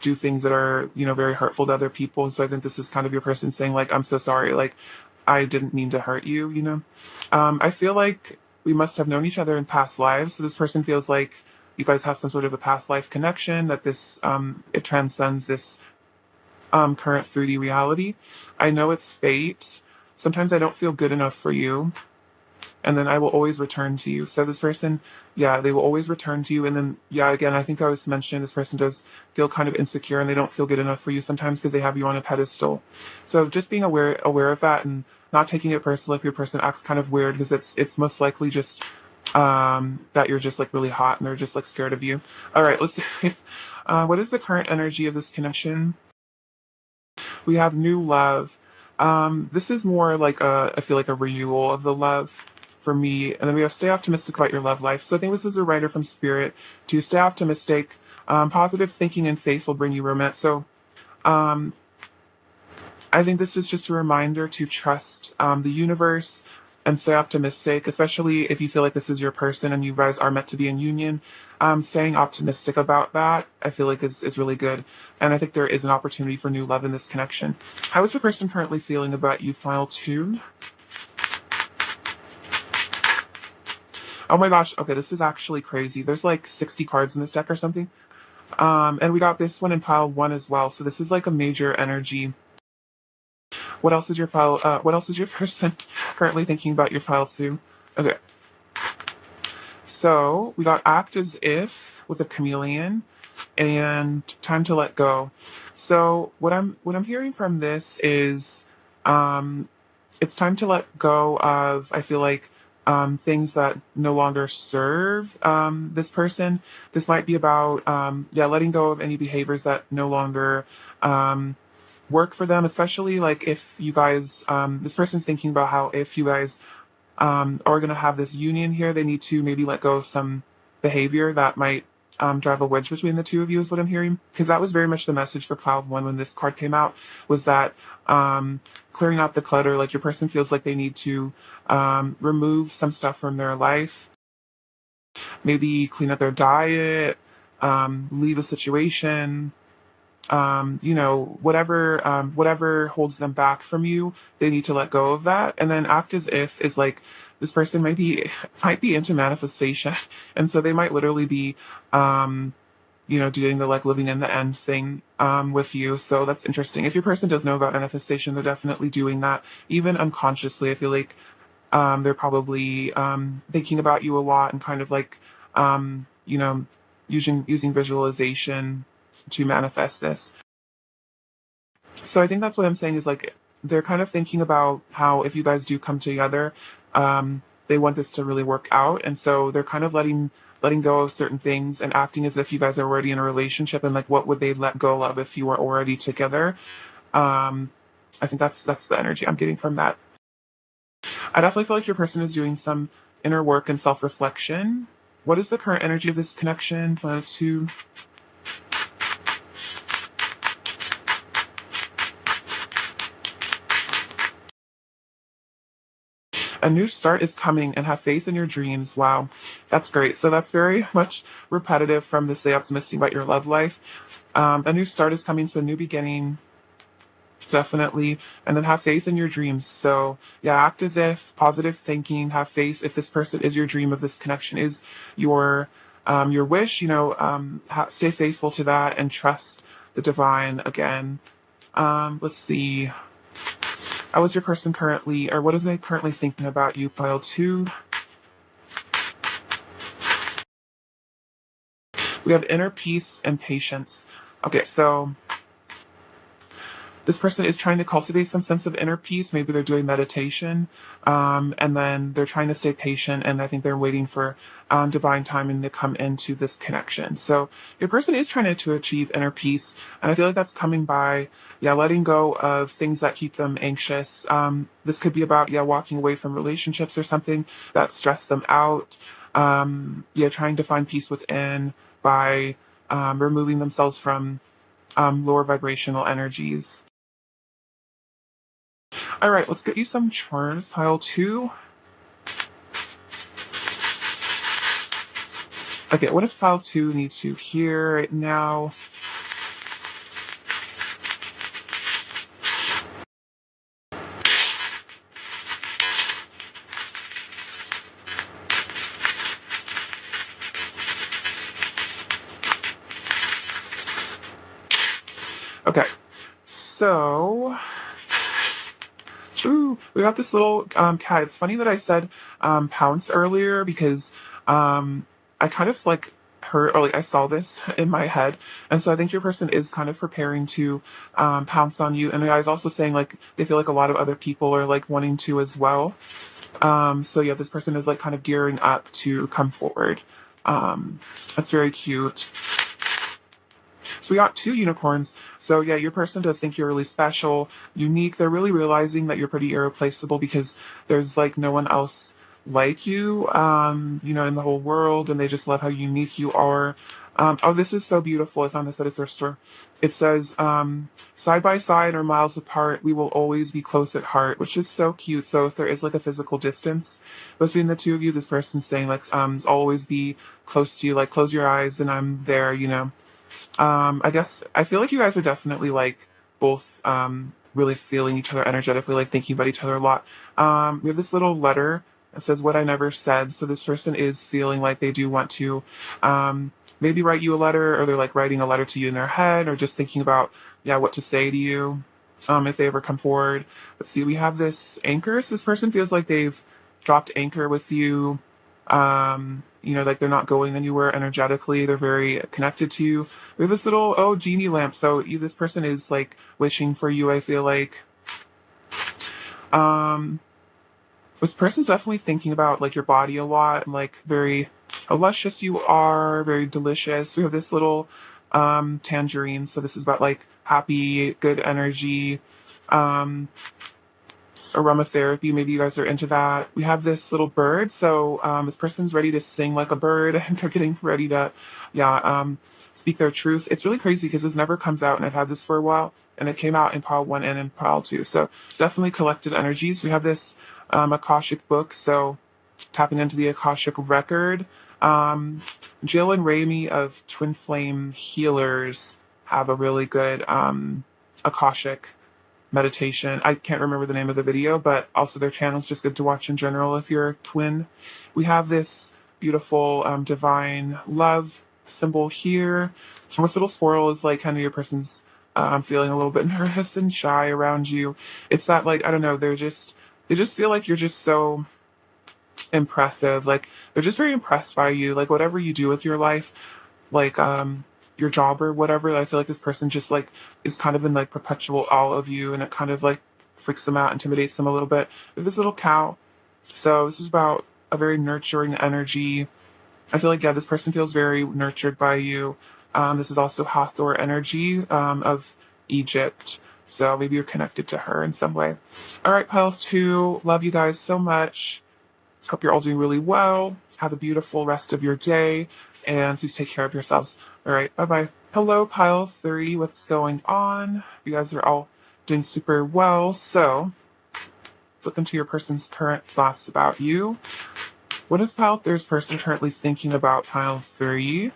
do things that are, very hurtful to other people. And so I think this is kind of your person saying, like, I'm so sorry, like, I didn't mean to hurt you. I feel like we must have known each other in past lives. So this person feels like you guys have some sort of a past life connection, that this, it transcends this current 3D reality. I know it's fate. Sometimes I don't feel good enough for you, and then I will always return to you. So this person, yeah, they will always return to you. And then, yeah, again, I think I was mentioning this person does feel kind of insecure, and they don't feel good enough for you sometimes because they have you on a pedestal. So just being aware of that, and not taking it personally if your person acts kind of weird, because it's most likely just that you're just like really hot and they're just like scared of you. All right, let's see. What is the current energy of this connection? We have new love. This is more like I feel like a renewal of the love for me. And then we have stay optimistic about your love life. So I think this is a writer from Spirit to stay optimistic. Positive thinking and faith will bring you romance. So um, I think this is just a reminder to trust the universe and stay optimistic, especially if you feel like this is your person and you guys are meant to be in union. Staying optimistic about that, I feel like is really good. And I think there is an opportunity for new love in this connection. How is the person currently feeling about you, file two? Oh my gosh, okay, this is actually crazy. There's like 60 cards in this deck or something. And we got this one in pile one as well. So this is like a major energy. What else is your file? What else is your person currently thinking about your file too? Okay, so we got act as if with a chameleon, and time to let go. So what I'm hearing from this is, um, it's time to let go of, I feel like, things that no longer serve this person. This might be about, yeah, letting go of any behaviors that no longer um, work for them, especially like if you guys, this person's thinking about how if you guys are going to have this union here, they need to maybe let go of some behavior that might drive a wedge between the two of you, is what I'm hearing. Because that was very much the message for Cloud One when this card came out, was that clearing out the clutter, like your person feels like they need to remove some stuff from their life, maybe clean up their diet, leave a situation, whatever holds them back from you, they need to let go of that. And then act as if is like this person might be into manifestation. And so they might literally be doing the like living in the end thing with you. So that's interesting. If your person does know about manifestation, they're definitely doing that. Even unconsciously, I feel like they're probably thinking about you a lot and kind of like um, you know, using visualization to manifest this. So I think that's what I'm saying is like they're kind of thinking about how if you guys do come together, they want this to really work out, and so they're kind of letting go of certain things and acting as if you guys are already in a relationship, and like what would they let go of if you were already together. Um, I think that's the energy I'm getting from that. I definitely feel like your person is doing some inner work and self reflection. What is the current energy of this connection? Planet two. A new start is coming and have faith in your dreams. Wow, that's great. So that's very much repetitive from the stay optimistic about your love life. A new start is coming, so new beginning, definitely. And then have faith in your dreams. So yeah, act as if positive thinking, have faith. If this person is your dream, if this connection is your wish, stay faithful to that and trust the divine again. Let's see. How is your person currently, or what is they currently thinking about you? Pile two. We have inner peace and patience. Okay, so this person is trying to cultivate some sense of inner peace. Maybe they're doing meditation, and then they're trying to stay patient. And I think they're waiting for divine timing to come into this connection. So your person is trying to achieve inner peace, and I feel like that's coming by, yeah, letting go of things that keep them anxious. This could be about, yeah, walking away from relationships or something that stress them out. Yeah, trying to find peace within by removing themselves from lower vibrational energies. All right, let's get you some charms. Pile two. Okay, what if pile two needs you here right now? Okay, so ooh, we got this little cat. It's funny that I said pounce earlier because I kind of like heard or like I saw this in my head, and so I think your person is kind of preparing to pounce on you. And the guy's also saying like they feel like a lot of other people are like wanting to as well. So yeah, this person is like kind of gearing up to come forward. That's very cute. So we got two unicorns. So yeah, your person does think you're really special, unique. They're really realizing that you're pretty irreplaceable because there's like no one else like you, in the whole world, and they just love how unique you are. Oh, this is so beautiful. I found this at a thrift store. It says, side by side or miles apart, we will always be close at heart, which is so cute. So if there is like a physical distance between the two of you, this person's saying like, always be close to you, like close your eyes and I'm there. I guess I feel like you guys are definitely like both really feeling each other energetically, like thinking about each other a lot. We have this little letter that says what I never said. So this person is feeling like they do want to maybe write you a letter, or they're like writing a letter to you in their head, or just thinking about, yeah, what to say to you if they ever come forward. Let's see, we have this anchor. So this person feels like they've dropped anchor with you. Like they're not going anywhere energetically. They're very connected to you. We have this little, genie lamp. So this person is like wishing for you, I feel like. This person's definitely thinking about like your body a lot and like very how luscious you are, very delicious. We have this little tangerine, so this is about like happy, good energy. Um, Aromatherapy. Maybe you guys are into that. We have this little bird. So this person's ready to sing like a bird and they're getting ready to, yeah, speak their truth. It's really crazy because this never comes out and I've had this for a while and it came out in pile one and in pile two. So it's definitely collected energies. We have this Akashic book. So tapping into the Akashic record. Um, Jill and Rami of Twin Flame Healers have a really good Akashic meditation. I can't remember the name of the video, but also their channel is just good to watch in general if you're a twin. We have this beautiful divine love symbol here. And this little squirrel is like kind of your person's feeling a little bit nervous and shy around you. It's that like, I don't know, they just feel like you're just so impressive. Like they're just very impressed by you. Like whatever you do with your life, like your job or whatever, I feel like this person just like is kind of in like perpetual awe of you and it kind of like freaks them out, intimidates them a little bit. With this little cow. So this is about a very nurturing energy. I feel like yeah, this person feels very nurtured by you. This is also Hathor energy of Egypt. So maybe you're connected to her in some way. All right, pile two. Love you guys so much. Hope you're all doing really well. Have a beautiful rest of your day, and please take care of yourselves. All right, bye-bye. Hello, pile three. What's going on? You guys are all doing super well. So, let's look into your person's current thoughts about you. What is pile three's person currently thinking about pile three?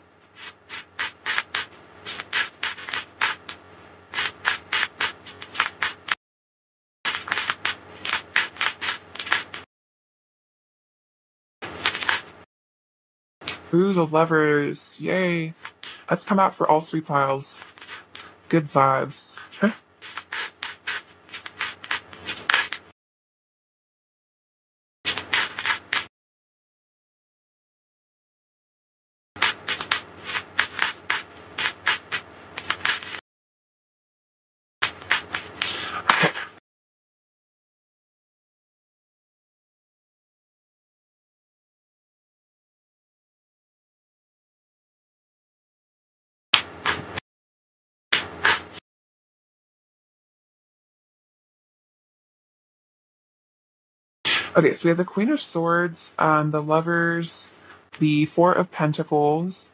Ooh, the lovers. Yay. Let's come out for all three piles. Good vibes. Okay, so we have the Queen of Swords, the Lovers, the Four of Pentacles,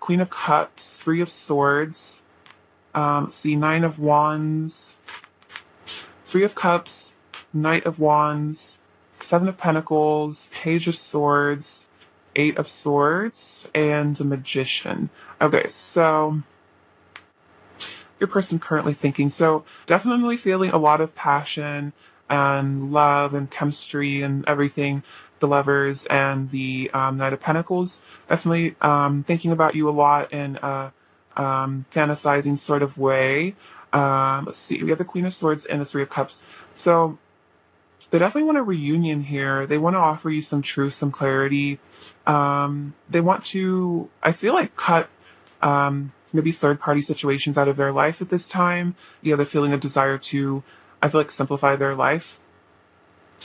Queen of Cups, Three of Swords, let's see, Nine of Wands, Three of Cups, Knight of Wands, Seven of Pentacles, Page of Swords, Eight of Swords, and the Magician. Okay, so your person currently thinking. So definitely feeling a lot of passion and love and chemistry and everything. The Lovers and the Knight of Pentacles. Definitely thinking about you a lot in a fantasizing sort of way. Let's see. We have the Queen of Swords and the Three of Cups. So they definitely want a reunion here. They want to offer you some truth, some clarity. They want to, I feel like, cut maybe third party situations out of their life at this time. You know, they're feeling a desire to, I feel like, simplify their life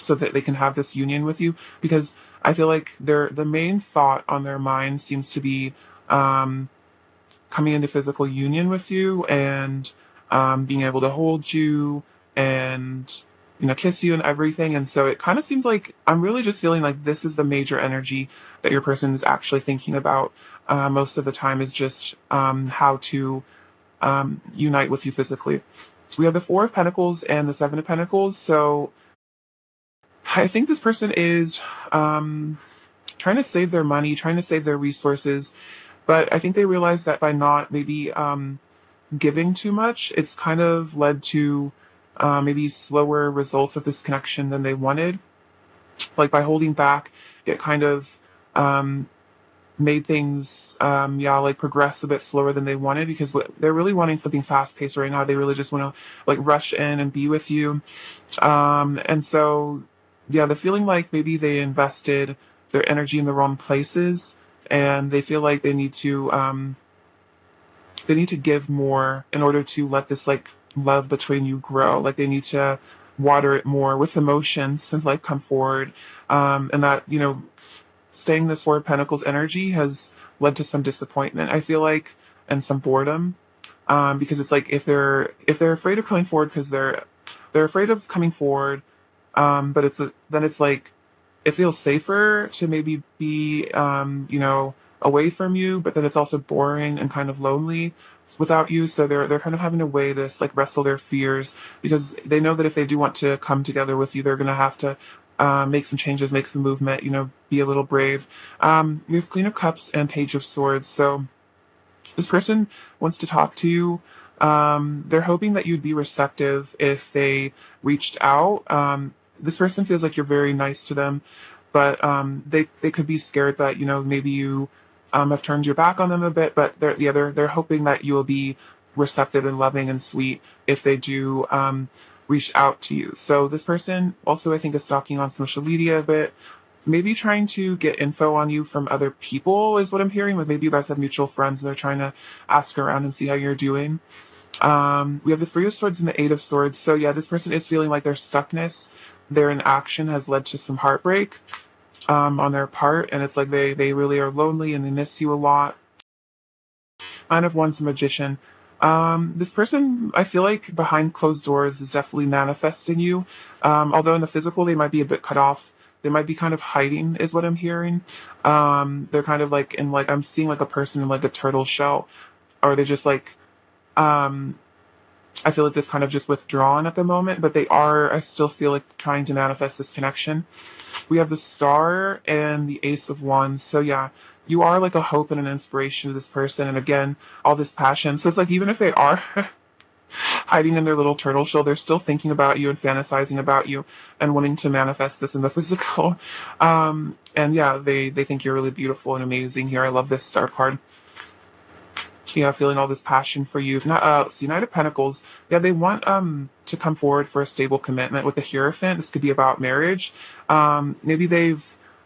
so that they can have this union with you. Because I feel like the main thought on their mind seems to be coming into physical union with you and being able to hold you and kiss you and everything. And so it kind of seems like I'm really just feeling like this is the major energy that your person is actually thinking about most of the time, is just how to unite with you physically. So we have the Four of Pentacles and the Seven of Pentacles. So I think this person is trying to save their money, trying to save their resources, but I think they realize that by not maybe giving too much, it's kind of led to maybe slower results of this connection than they wanted. Like by holding back, it kind of made things like progress a bit slower than they wanted, because they're really wanting something fast paced right now. They really just want to like rush in and be with you. And so yeah, the feeling like maybe they invested their energy in the wrong places and they feel like they need to give more in order to let this like love between you grow. Like they need to water it more with emotions and like come forward. And that, staying this Four of Pentacles energy has led to some disappointment, I feel like, and some boredom. Because it's like if they're afraid of coming forward because they're afraid of coming forward, but then it's like it feels safer to maybe be away from you, but then it's also boring and kind of lonely without you. So they're kind of having to weigh this, like wrestle their fears, because they know that if they do want to come together with you, they're gonna have to make some changes, make some movement, be a little brave. We have Queen of Cups and Page of Swords. So this person wants to talk to you. They're hoping that you'd be receptive if they reached out. This person feels like you're very nice to them, but they could be scared that maybe you have turned your back on them a bit. But they're hoping that you will be receptive and loving and sweet if they do reach out to you. So this person also, I think, is stalking on social media a bit, maybe trying to get info on you from other people is what I'm hearing. Like maybe you guys have mutual friends and they're trying to ask around and see how you're doing. We have the Three of Swords and the Eight of Swords. So yeah, this person is feeling like their stuckness, their inaction has led to some heartbreak on their part, and it's like they really are lonely and they miss you a lot. Nine of Wands, Magician. This person, I feel like behind closed doors is definitely manifesting you. Although in the physical they might be a bit cut off. They might be kind of hiding, is what I'm hearing. They're kind of like I'm seeing like a person in like a turtle shell, or they just like I feel like they've kind of just withdrawn at the moment, but I still feel like trying to manifest this connection. We have the Star and the Ace of Wands. So yeah, you are like a hope and an inspiration to this person. And again, all this passion. So it's like, even if they are hiding in their little turtle shell, they're still thinking about you and fantasizing about you and wanting to manifest this in the physical. And yeah, they think you're really beautiful and amazing here. I love this Star card. Yeah, feeling all this passion for you. Let's see, Knight of Pentacles. Yeah, they want to come forward for a stable commitment with the Hierophant. This could be about marriage. Maybe they've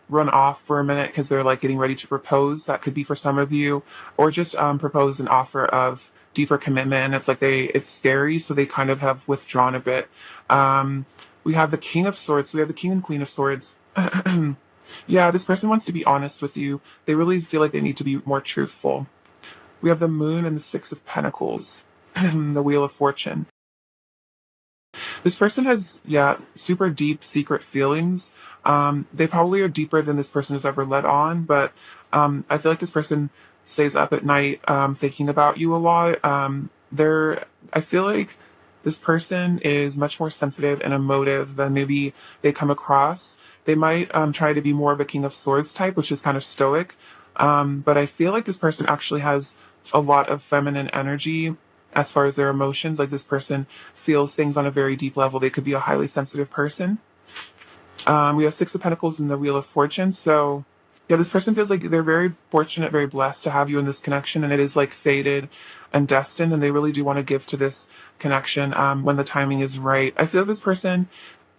run off for a minute because they're like getting ready to propose. That could be for some of you, or just propose an offer of deeper commitment. And it's like it's scary, so they kind of have withdrawn a bit. We have the King of Swords. We have the King and Queen of Swords. Yeah, this person wants to be honest with you. They really feel like they need to be more truthful. We have the Moon and the Six of Pentacles, the Wheel of Fortune. This person has, yeah, super deep secret feelings. They probably are deeper than this person has ever let on, but I feel like this person stays up at night thinking about you a lot. I feel like this person is much more sensitive and emotive than maybe they come across. They might try to be more of a King of Swords type, which is kind of stoic. But I feel like this person actually has a lot of feminine energy as far as their emotions. Like this person feels things on a very deep level. They could be a highly sensitive person. We have Six of Pentacles and the Wheel of Fortune. So yeah, this person feels like they're very fortunate, very blessed to have you in this connection, and it is like fated and destined, and they really do want to give to this connection when the timing is right. I feel this person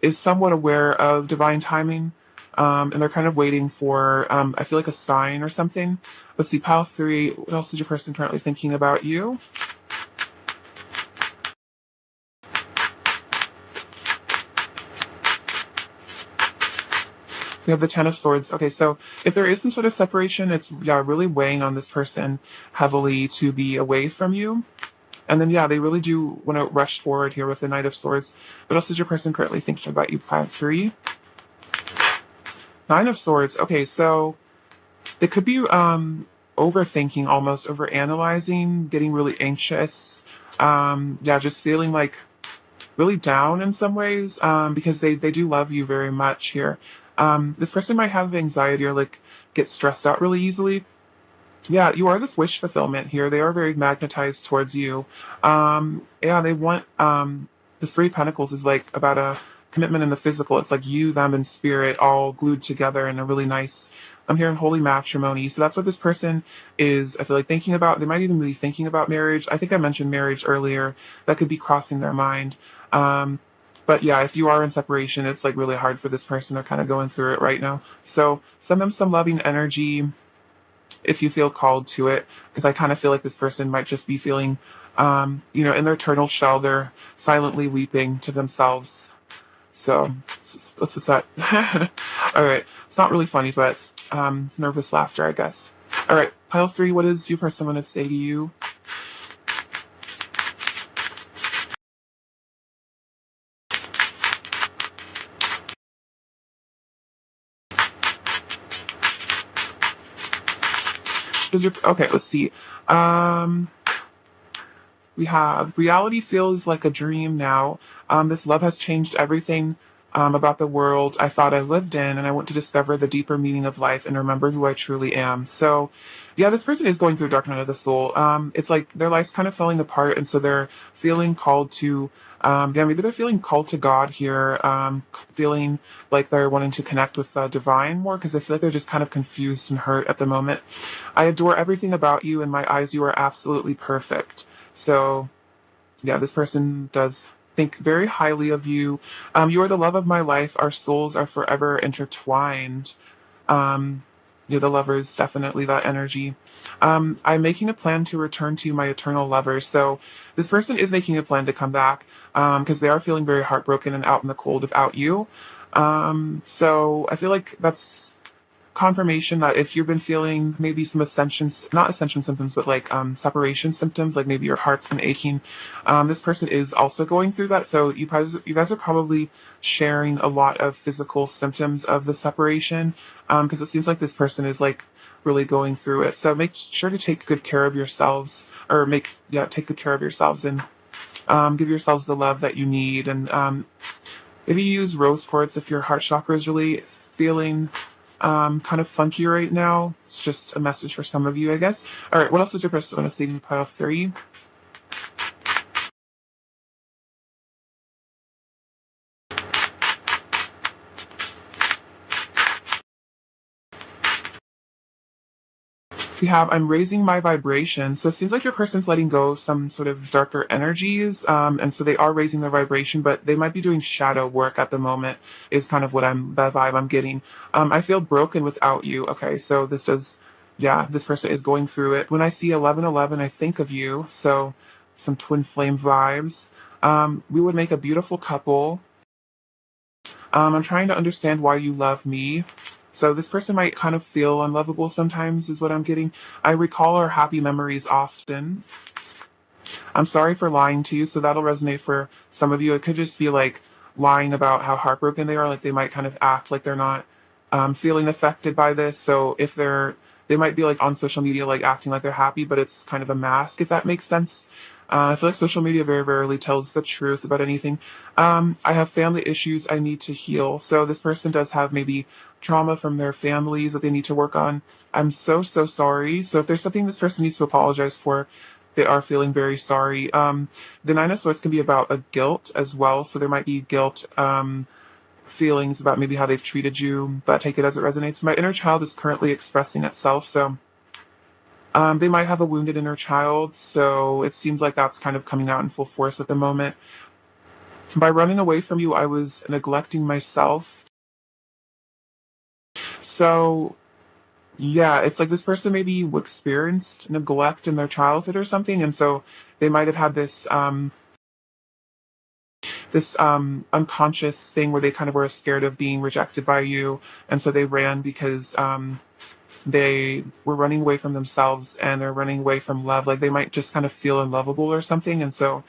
is somewhat aware of divine timing. And they're kind of waiting for, I feel like, a sign or something. Let's see, pile 3. What else is your person currently thinking about you? We have the Ten of Swords. Okay, so if there is some sort of separation, it's really weighing on this person heavily to be away from you. And then, they really do want to rush forward here with the Knight of Swords. What else is your person currently thinking about you, pile 3? Nine of Swords. Okay, so they could be overthinking, almost overanalyzing, getting really anxious. Just feeling like really down in some ways because they do love you very much here. This person might have anxiety or like get stressed out really easily. Yeah, you are this wish fulfillment here. They are very magnetized towards you. They want the Three of Pentacles is like about a commitment in the physical. It's like you, them, and spirit all glued together in a really nice, I'm hearing holy matrimony. So that's what this person is, I feel like, thinking about. They might even be thinking about marriage. I think I mentioned marriage earlier. That could be crossing their mind. But yeah, if you are in separation, it's like really hard for this person. They're kind of going through it right now. So send them some loving energy if you feel called to it, because I kind of feel like this person might just be feeling, in their turtle shell, they're silently weeping to themselves. So what's that? All right, it's not really funny, but nervous laughter, I guess. All right, pile 3. What is your person want to say to you? Okay? Let's see. Um, we have reality feels like a dream now. This love has changed everything about the world I thought I lived in, and I want to discover the deeper meaning of life and remember who I truly am. So, yeah, this person is going through a dark night of the soul. It's like their life's kind of falling apart, and so they're feeling called to. Yeah, maybe they're feeling called to God here, feeling like they're wanting to connect with the divine more because I feel like they're just kind of confused and hurt at the moment. I adore everything about you. In my eyes, you are absolutely perfect. So, yeah, this person does think very highly of you. You are the love of my life. Our souls are forever intertwined. Um, you're the lovers, definitely that energy. I'm making a plan to return to my eternal lover. So this person is making a plan to come back because they are feeling very heartbroken and out in the cold without you. So I feel like that's confirmation that if you've been feeling maybe some not ascension symptoms, but like separation symptoms, like maybe your heart's been aching, this person is also going through that. So you guys are probably sharing a lot of physical symptoms of the separation, because it seems like this person is like really going through it. So make sure to take good care of yourselves, or take good care of yourselves and give yourselves the love that you need. And maybe use rose quartz if your heart chakra is really feeling kind of funky right now. It's just a message for some of you, I guess. All right, what else is your person want to say in pile 3? We have I'm raising my vibration. So it seems like your person's letting go of some sort of darker energies. And so they are raising their vibration, but they might be doing shadow work at the moment, is kind of the vibe I'm getting. I feel broken without you. Okay, so this person is going through it. When I see 1111, I think of you. So some twin flame vibes. We would make a beautiful couple. I'm trying to understand why you love me. So this person might kind of feel unlovable sometimes, is what I'm getting. I recall our happy memories often. I'm sorry for lying to you, so that'll resonate for some of you. It could just be like lying about how heartbroken they are. Like they might kind of act like they're not feeling affected by this. So if they might be like on social media, like acting like they're happy, but it's kind of a mask, if that makes sense. I feel like social media very rarely tells the truth about anything. I have family issues I need to heal. So this person does have maybe trauma from their families that they need to work on. I'm so, so sorry. So if there's something this person needs to apologize for, they are feeling very sorry. The Nine of Swords can be about a guilt as well. So there might be guilt feelings about maybe how they've treated you, but take it as it resonates. My inner child is currently expressing itself. So they might have a wounded inner child, so it seems like that's kind of coming out in full force at the moment. By running away from you, I was neglecting myself. So, yeah, it's like this person maybe experienced neglect in their childhood or something, and so they might have had this unconscious thing where they kind of were scared of being rejected by you, and so they ran because they were running away from themselves and they're running away from love. Like they might just kind of feel unlovable or something. And so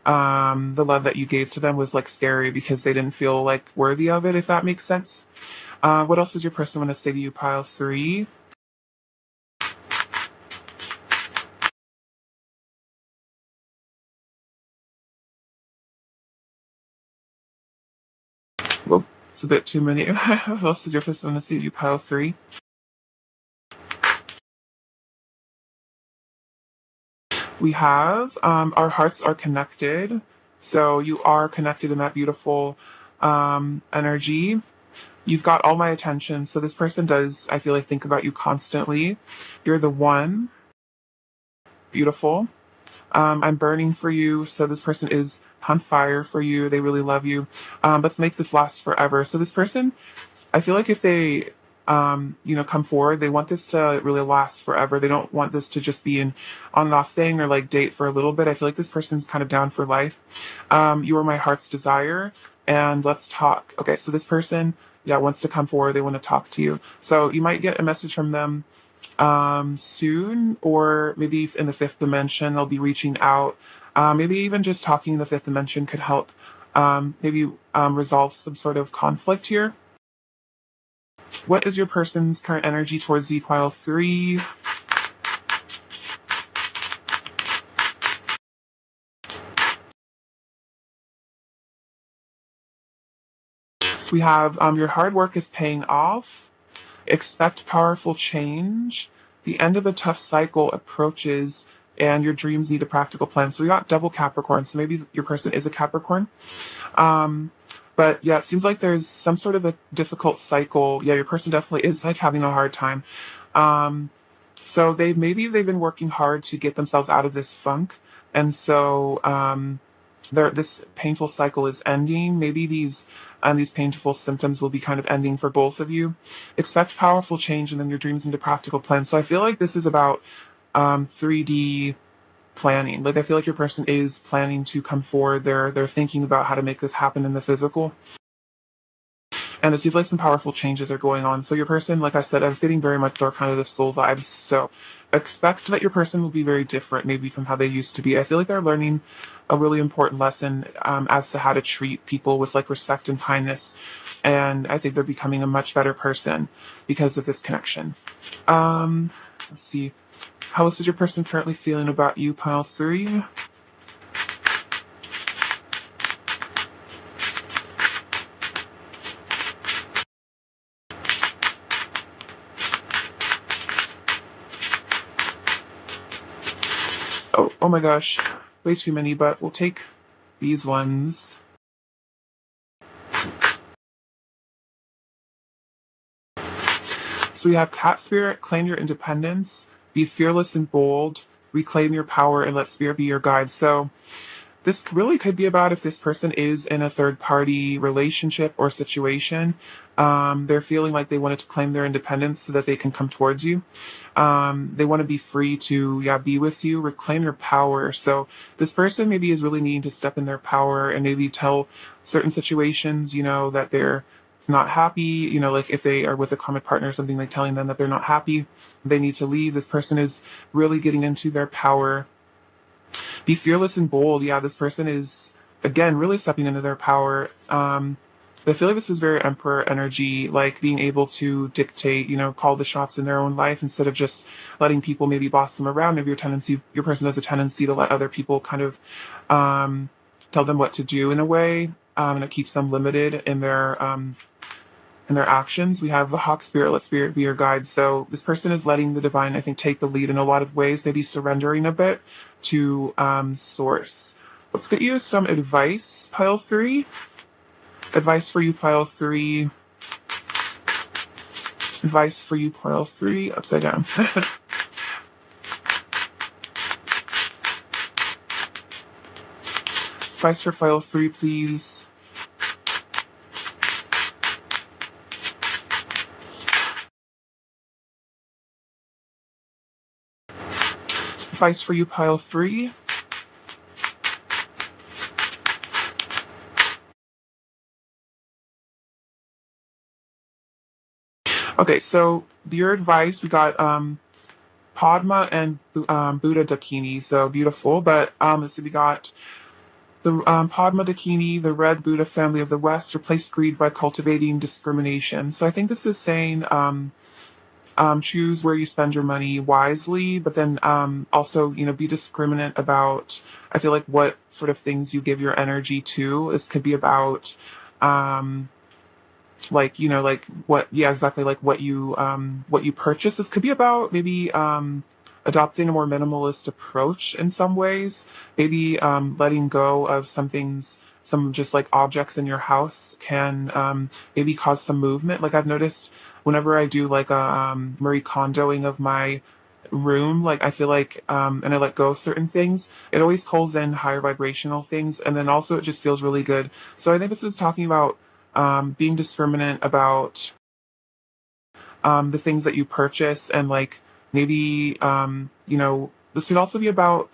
the love that you gave to them was like scary because they didn't feel like worthy of it, if that makes sense. What else does your person want to say to you, pile 3? Well, it's a bit too many. What else does your person want to say to you, pile 3? We have our hearts are connected. So you are connected in that beautiful energy. You've got all my attention. So this person does, I feel like, think about you constantly. You're the one. Beautiful. I'm burning for you. So this person is on fire for you. They really love you. Let's make this last forever. So this person, I feel like if they, come forward, they want this to really last forever. They don't want this to just be an on and off thing or like date for a little bit. I feel like this person's kind of down for life. You are my heart's desire. and let's talk. Okay, so this person, yeah, wants to come forward. They want to talk to you. So you might get a message from them soon, or maybe in the fifth dimension, they'll be reaching out. Maybe even just talking in the fifth dimension could help maybe resolve some sort of conflict here. What is your person's current energy towards Z pile 3? So we have your hard work is paying off. Expect powerful change. The end of a tough cycle approaches, and your dreams need a practical plan. So we got double Capricorn. So maybe your person is a Capricorn. Um, but yeah, it seems like there's some sort of a difficult cycle. Yeah, your person definitely is like having a hard time. Um, so they've been working hard to get themselves out of this funk, and so this painful cycle is ending. Maybe these painful symptoms will be kind of ending for both of you. Expect powerful change, and then your dreams into practical plans. So I feel like this is about 3D planning. Like I feel like your person is planning to come forward. They're thinking about how to make this happen in the physical. And it seems like some powerful changes are going on. So your person, like I said, I was getting very much dark kind of the soul vibes. So expect that your person will be very different, maybe from how they used to be. I feel like they're learning a really important lesson as to how to treat people with like respect and kindness. And I think they're becoming a much better person because of this connection. Let's see. How is your person currently feeling about you, pile 3? Oh my gosh, way too many, but we'll take these ones. So we have Cat Spirit, claim your independence, be fearless and bold, reclaim your power, and let Spirit be your guide. So this really could be about if this person is in a third party relationship or situation. They're feeling like they wanted to claim their independence so that they can come towards you. They want to be free to, yeah, be with you, reclaim your power. So this person maybe is really needing to step in their power and maybe tell certain situations, that they're not happy, like if they are with a common partner or something, like telling them that they're not happy, they need to leave. This person is really getting into their power. Be fearless and bold. Yeah, this person is, again, really stepping into their power. I feel like this is very emperor energy, like being able to dictate, call the shots in their own life instead of just letting people maybe boss them around. Maybe your person has a tendency to let other people kind of tell them what to do in a way, and it keeps them limited in their actions. We have the hawk spirit, let spirit be your guide. So this person is letting the divine, I think, take the lead in a lot of ways, maybe surrendering a bit to source. Let's get you some advice, pile 3. Advice for you, pile 3. Advice for you, pile 3. Upside down. Advice for pile 3, please. Advice for you, pile 3. Okay, so your advice, we got Padma and Buddha Dakini, so beautiful. But let's see, we got the Padma Dakini, the red Buddha family of the West, replace greed by cultivating discrimination. So I think this is saying choose where you spend your money wisely, but then also, be discriminate about, I feel like, what sort of things you give your energy to. This could be about like what, yeah, exactly, like what you purchase. This could be about maybe adopting a more minimalist approach in some ways, maybe letting go of some things, some just like objects in your house can maybe cause some movement. Like I've noticed whenever I do like a Marie Kondoing of my room, like I feel like and I let go of certain things, it always calls in higher vibrational things, and then also it just feels really good. So I think this is talking about being discriminate about the things that you purchase, and like maybe this could also be about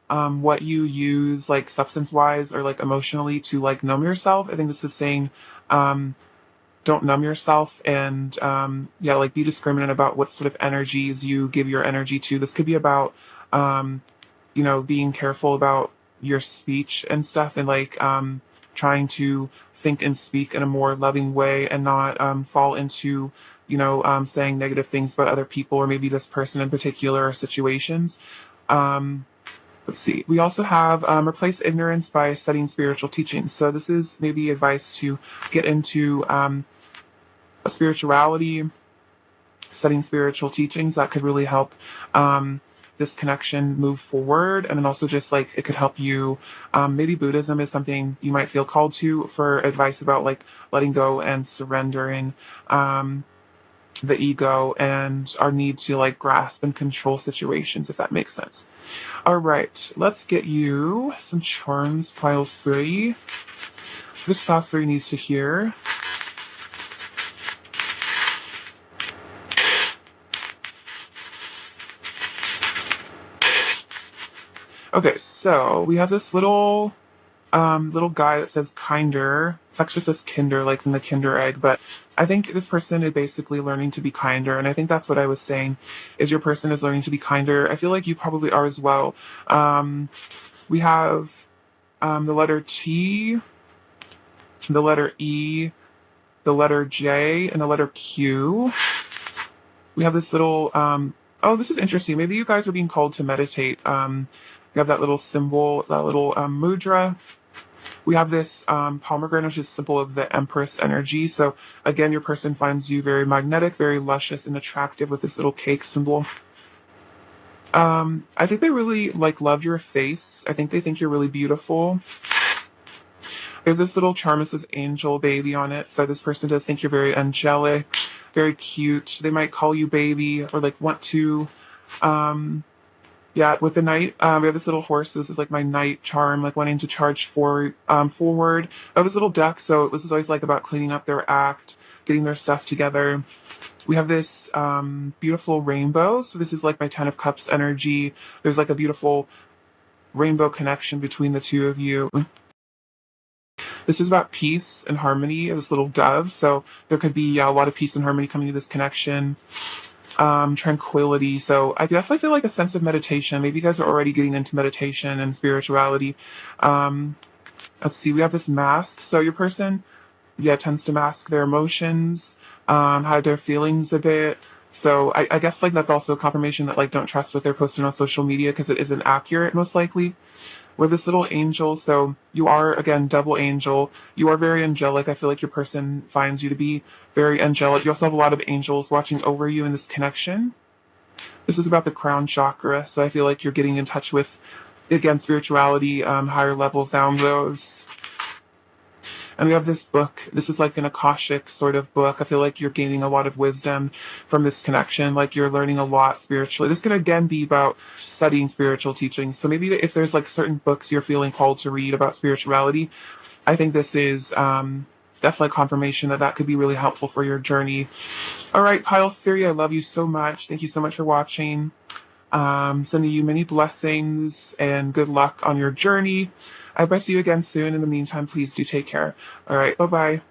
what you use like substance wise or like emotionally to like numb yourself. I think this is saying, don't numb yourself, and yeah, like be discriminate about what sort of energies you give your energy to. This could be about being careful about your speech and stuff, and like trying to think and speak in a more loving way, and not fall into saying negative things about other people or maybe this person in particular or situations. um, let's see. We also have replace ignorance by studying spiritual teachings. So this is maybe advice to get into spirituality, studying spiritual teachings. That could really help this connection move forward. And then also just like it could help you. Maybe Buddhism is something you might feel called to for advice about like letting go and surrendering the ego and our need to like grasp and control situations, if that makes sense. All right, let's get you some charms, pile 3. This pile 3 needs to hear. Okay, so we have this little guy that says kinder. It's actually says kinder, like from the kinder egg, but I think this person is basically learning to be kinder, and I think that's what I was saying, is your person is learning to be kinder. I feel like you probably are as well. We have the letter T, the letter E, the letter J, and the letter Q. We have this little, oh, this is interesting. Maybe you guys are being called to meditate. We have that little symbol, that little mudra. We have this pomegranate, which is symbol of the Empress energy. So again, your person finds you very magnetic, very luscious and attractive with this little cake symbol. I think they really like love your face. I think they think you're really beautiful. We have this little charm that says angel baby on it. So this person does think you're very angelic, very cute. They might call you baby or like want to. Yeah, with the knight, we have this little horse. This is like my knight charm, like wanting to charge forward. I have this little duck, so this is always like about cleaning up their act, getting their stuff together. We have this beautiful rainbow. So this is like my 10 of Cups energy. There's like a beautiful rainbow connection between the two of you. This is about peace and harmony, this little dove. So there could be a lot of peace and harmony coming to this connection. Tranquility. So I definitely feel like a sense of meditation. Maybe you guys are already getting into meditation and spirituality. Let's see, we have this mask. So your person, tends to mask their emotions, hide their feelings a bit. So I guess like that's also confirmation that like don't trust what they're posting on social media because it isn't accurate most likely. With this little angel, so you are again double angel. You are very angelic. I feel like your person finds you to be very angelic. You also have a lot of angels watching over you in this connection. This is about the crown chakra, so I feel like you're getting in touch with, again, spirituality, higher levels downloads. And we have this book. This is like an Akashic sort of book. I feel like you're gaining a lot of wisdom from this connection. Like you're learning a lot spiritually. This could again be about studying spiritual teachings. So maybe if there's like certain books you're feeling called to read about spirituality, I think this is definitely confirmation that could be really helpful for your journey. All right, pile 3, I love you so much. Thank you so much for watching. Sending you many blessings and good luck on your journey. I hope I see you again soon. In the meantime, please do take care. All right, bye-bye.